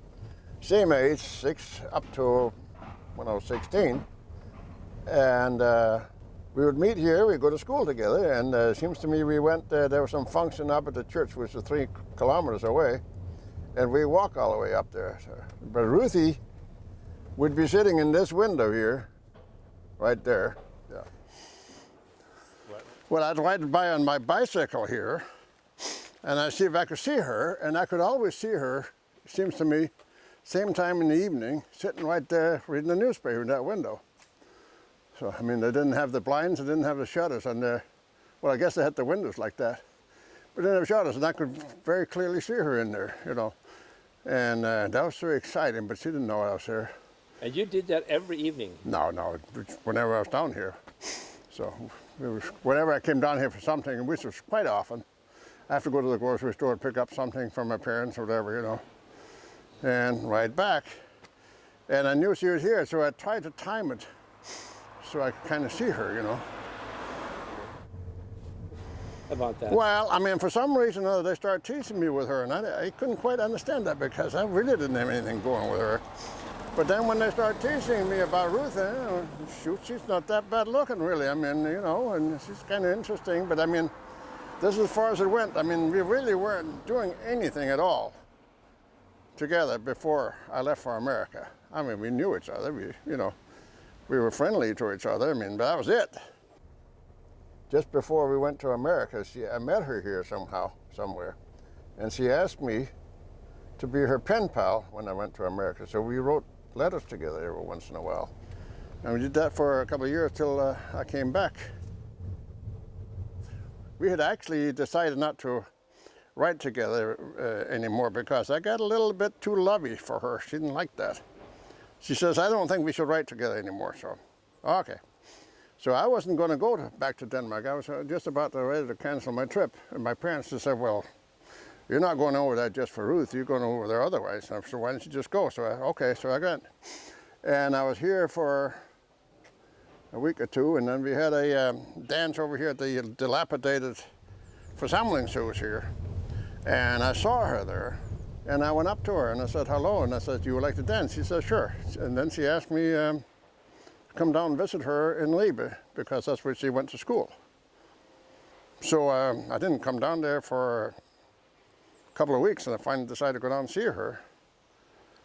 A: same age, 6 up to when I was 16. And we would meet here, we'd go to school together, and it seems to me we went, there was some function up at the church, which was 3 kilometers away, and we walk all the way up there. So. But Ruthie would be sitting in this window here, right there. Yeah. Well, I'd ride by on my bicycle here, and I'd see if I could see her, and I could always see her, it seems to me, same time in the evening, sitting right there reading the newspaper in that window. So, I mean, they didn't have the blinds, they didn't have the shutters on there. Well, I guess they had the windows like that. But they didn't have shutters, and I could very clearly see her in there, you know. And that was very exciting, but she didn't know I was there.
E: And you did that every evening?
A: No, whenever I was down here. So, whenever I came down here for something, which was quite often, I have to go to the grocery store and pick up something from my parents or whatever, you know, and ride back. And I knew she was here, so I tried to time it so I could kind of see her, you know.
E: About that?
A: Well, I mean, for some reason or other, they started teasing me with her, and I couldn't quite understand that because I really didn't have anything going with her. But then when they started teasing me about Ruth, shoot, she's not that bad looking, really. I mean, you know, and she's kind of interesting, but I mean, this is as far as it went. I mean, we really weren't doing anything at all together before I left for America. I mean, we knew each other, we were friendly to each other, I mean, but that was it. Just before we went to America, I met her here somewhere, and she asked me to be her pen pal when I went to America. So we wrote letters together every once in a while. And we did that for a couple of years till I came back. We had actually decided not to write together anymore because I got a little bit too lovey for her. She didn't like that. She says, I don't think we should write together anymore, so, okay. So I wasn't going to go back to Denmark. I was just about ready to cancel my trip. And my parents just said, well, you're not going over there just for Ruth. You're going over there otherwise. So why don't you just go? So I got. And I was here for a week or two, and then we had a dance over here at the dilapidated Versamlingshuis here. And I saw her there, and I went up to her and I said hello, and I said, "You would like to dance?" She said, "Sure." And then she asked me to come down and visit her in Liebe, because that's where she went to school. So I didn't come down there for a couple of weeks, and I finally decided to go down and see her.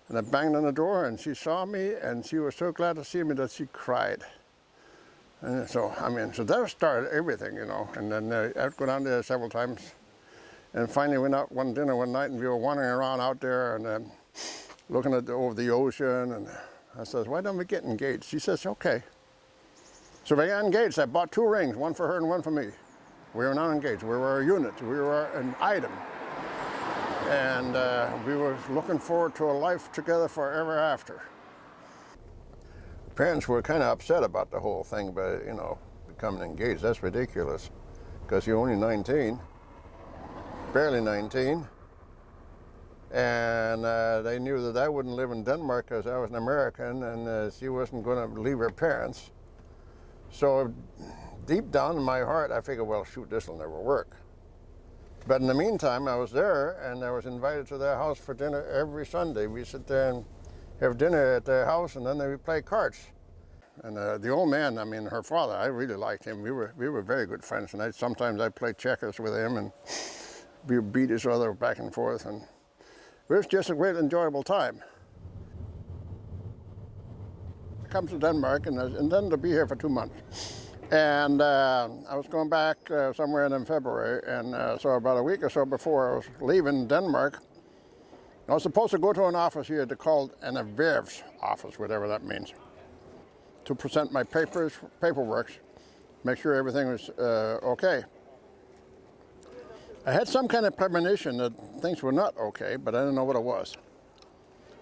A: And I banged on the door, and she saw me, and she was so glad to see me that she cried. And so, so that started everything, you know. And then I'd go down there several times. And finally went out one dinner one night, and we were wandering around out there and looking over the ocean. And I says, "Why don't we get engaged?" She says, "Okay." So we got engaged. I bought 2 rings, one for her and one for me. We were not engaged. We were a unit. We were an item. And we were looking forward to a life together forever after. Parents were kind of upset about the whole thing, but you know, becoming engaged, that's ridiculous, because you're only 19, barely 19, and they knew that I wouldn't live in Denmark because I was an American, and she wasn't going to leave her parents. So deep down in my heart, I figured, well, shoot, this will never work. But in the meantime, I was there, and I was invited to their house for dinner every Sunday. We sit there and have dinner at their house, and then we play cards. And the old man, her father, I really liked him. We were very good friends, and sometimes I played checkers with him, and we beat each other back and forth, and it was just a great, enjoyable time. I come to Denmark, and then to be here for 2 months. And I was going back somewhere in February, and so about a week or so before I was leaving Denmark, I was supposed to go to an office here called an erhvervs office, whatever that means, to present my paperwork, make sure everything was okay. I had some kind of premonition that things were not okay, but I didn't know what it was.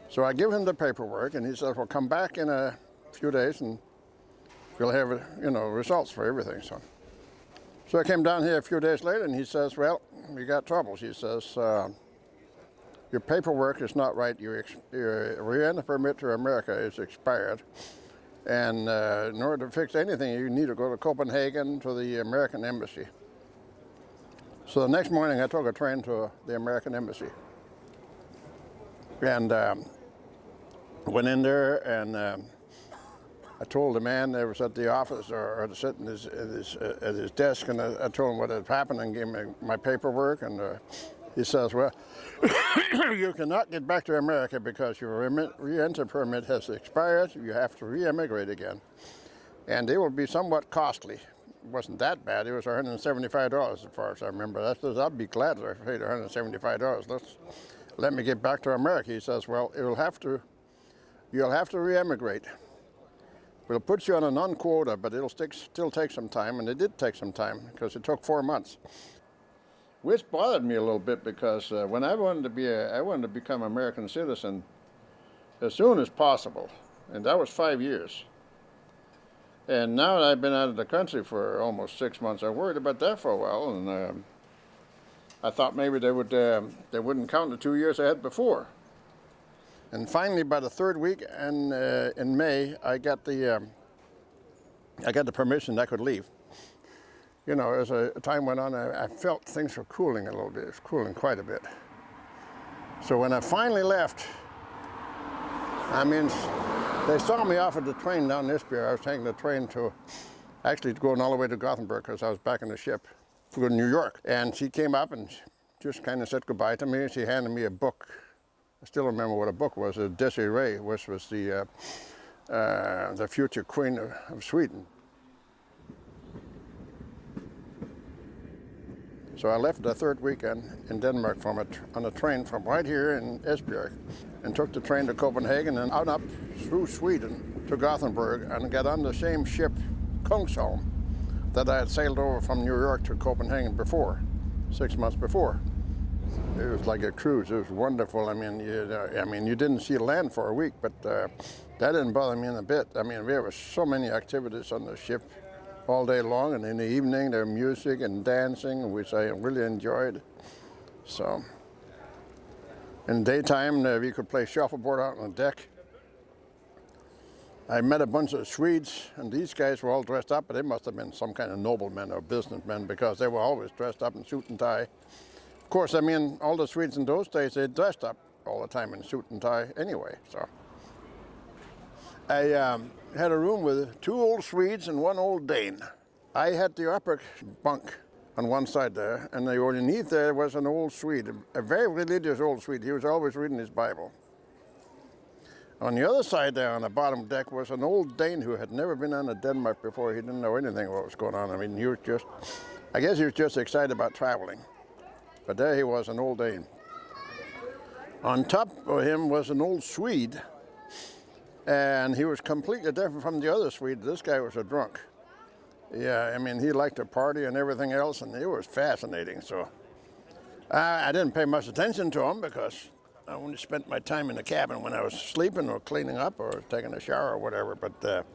A: So I give him the paperwork, and he says, "Well, come back in a few days, and we'll have, results for everything." So I came down here a few days later, and he says, "Well, we got troubles." He says, "Your paperwork is not right. Your re-entry permit to America is expired. And in order to fix anything, you need to go to Copenhagen to the American Embassy." So the next morning, I took a train to the American Embassy. And went in there, and I told the man that was at the office, or sitting at his desk, and I told him what had happened and gave him my paperwork. And he says, "Well, you cannot get back to America because your re-entry permit has expired. You have to re-emigrate again. And it will be somewhat costly." It wasn't that bad. It was $175 as far as I remember. I says, "I'd be glad if I paid $175. Let me get back to America." He says, "Well, you'll have to re-emigrate. We'll put you on a non-quota, but it'll still take some time." And it did take some time, because it took 4 months. Which bothered me a little bit, because when I wanted to become an American citizen as soon as possible, and that was 5 years. And now that I've been out of the country for almost 6 months, I worried about that for a while, and I thought maybe they wouldn't count the 2 years I had before. And finally, by the 3rd week in May, I got the permission that I could leave. You know, as time went on, I felt things were cooling a little bit. It was cooling quite a bit. So when I finally left, they saw me off at the train down this pier. I was taking the train going all the way to Gothenburg, because I was back in the ship to go to New York. And she came up and just kind of said goodbye to me. She handed me a book. I still remember what a book was. Desiree, which was the future Queen of Sweden. So I left the 3rd weekend in Denmark on a train from right here in Esbjerg, and took the train to Copenhagen and out up through Sweden to Gothenburg, and got on the same ship, Kungsholm, that I had sailed over from New York to Copenhagen before, 6 months before. It was like a cruise. It was wonderful. You didn't see land for a week, but that didn't bother me in a bit. There were so many activities on the ship all day long, and in the evening there was music and dancing, which I really enjoyed. So, in the daytime we could play shuffleboard out on the deck. I met a bunch of Swedes, and these guys were all dressed up, but they must have been some kind of noblemen or businessmen because they were always dressed up in suit and tie. Of course, I mean, all the Swedes in those days, they dressed up all the time in suit and tie anyway, so. I had a room with 2 old Swedes and 1 old Dane. I had the upper bunk on one side there, and underneath there was an old Swede, a very religious old Swede. He was always reading his Bible. On the other side there on the bottom deck was an old Dane who had never been on to Denmark before. He didn't know anything about what was going on. I mean, I guess he was just excited about traveling. But there he was, an old Dane. On top of him was an old Swede, and he was completely different from the other Swede. This guy was a drunk. Yeah, I mean, he liked to party and everything else, and it was fascinating. So I didn't pay much attention to him because I only spent my time in the cabin when I was sleeping or cleaning up or taking a shower or whatever. But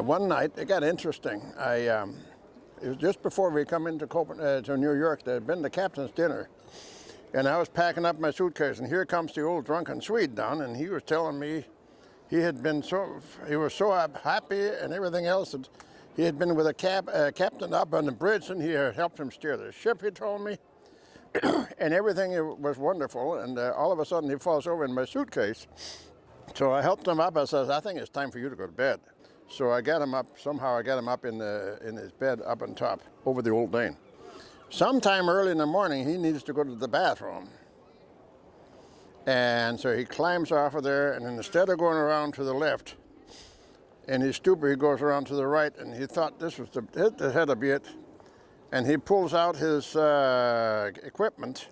A: one night, it got interesting. It was just before we come into to New York. There had been the captain's dinner. And I was packing up my suitcase, and here comes the old drunken Swede down, and he was telling me he was so happy and everything else that he had been with a captain up on the bridge, and he had helped him steer the ship, he told me. And everything was wonderful, and all of a sudden he falls over in my suitcase. So I helped him up. I said, I think it's time for you to go to bed. So I got him up, somehow I got him up in his bed up on top, over the old Dane. Sometime early in the morning, he needs to go to the bathroom. And so he climbs off of there, and instead of going around to the left, in his stupor, he goes around to the right, and he thought this had to be it. And he pulls out his equipment,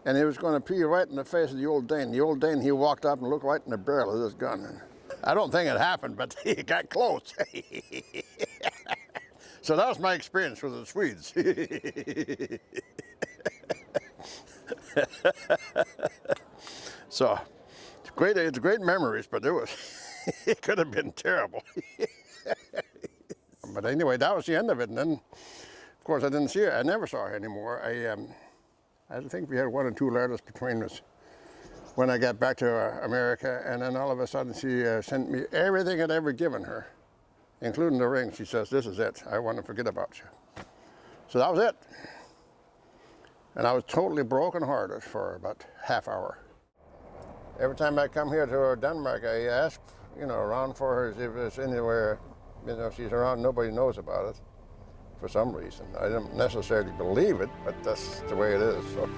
A: and he was going to pee right in the face of the old Dane. The old Dane, he walked up and looked right in the barrel of this gun. I don't think it happened, but he got close. So that was my experience with the Swedes. So it's great memories, but it could have been terrible. But anyway, that was the end of it. And then, of course, I didn't see her. I never saw her anymore. I think we had 1 or 2 letters between us when I got back to America, and then all of a sudden she sent me everything I'd ever given her, including the ring. She says, this is it. I want to forget about you. So that was it. And I was totally brokenhearted for about half hour. Every time I come here to Denmark, I ask, around for her if there's anywhere, she's around, nobody knows about it for some reason. I don't necessarily believe it, but that's the way it is. So.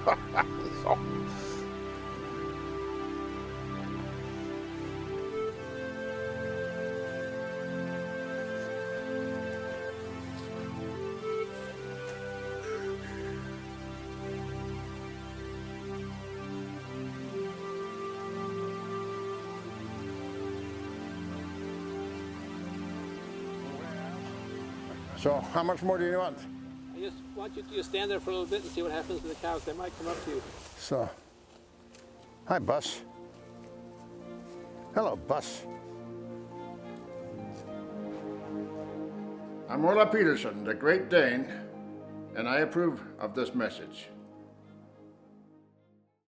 A: So how much more do you want?
E: I just want you to just stand there for a little bit and see what happens to the cows. They might come up to you.
A: So, hi, Bus. Hello, Bus. I'm Orla Pedersen, the Great Dane, and I approve of this message.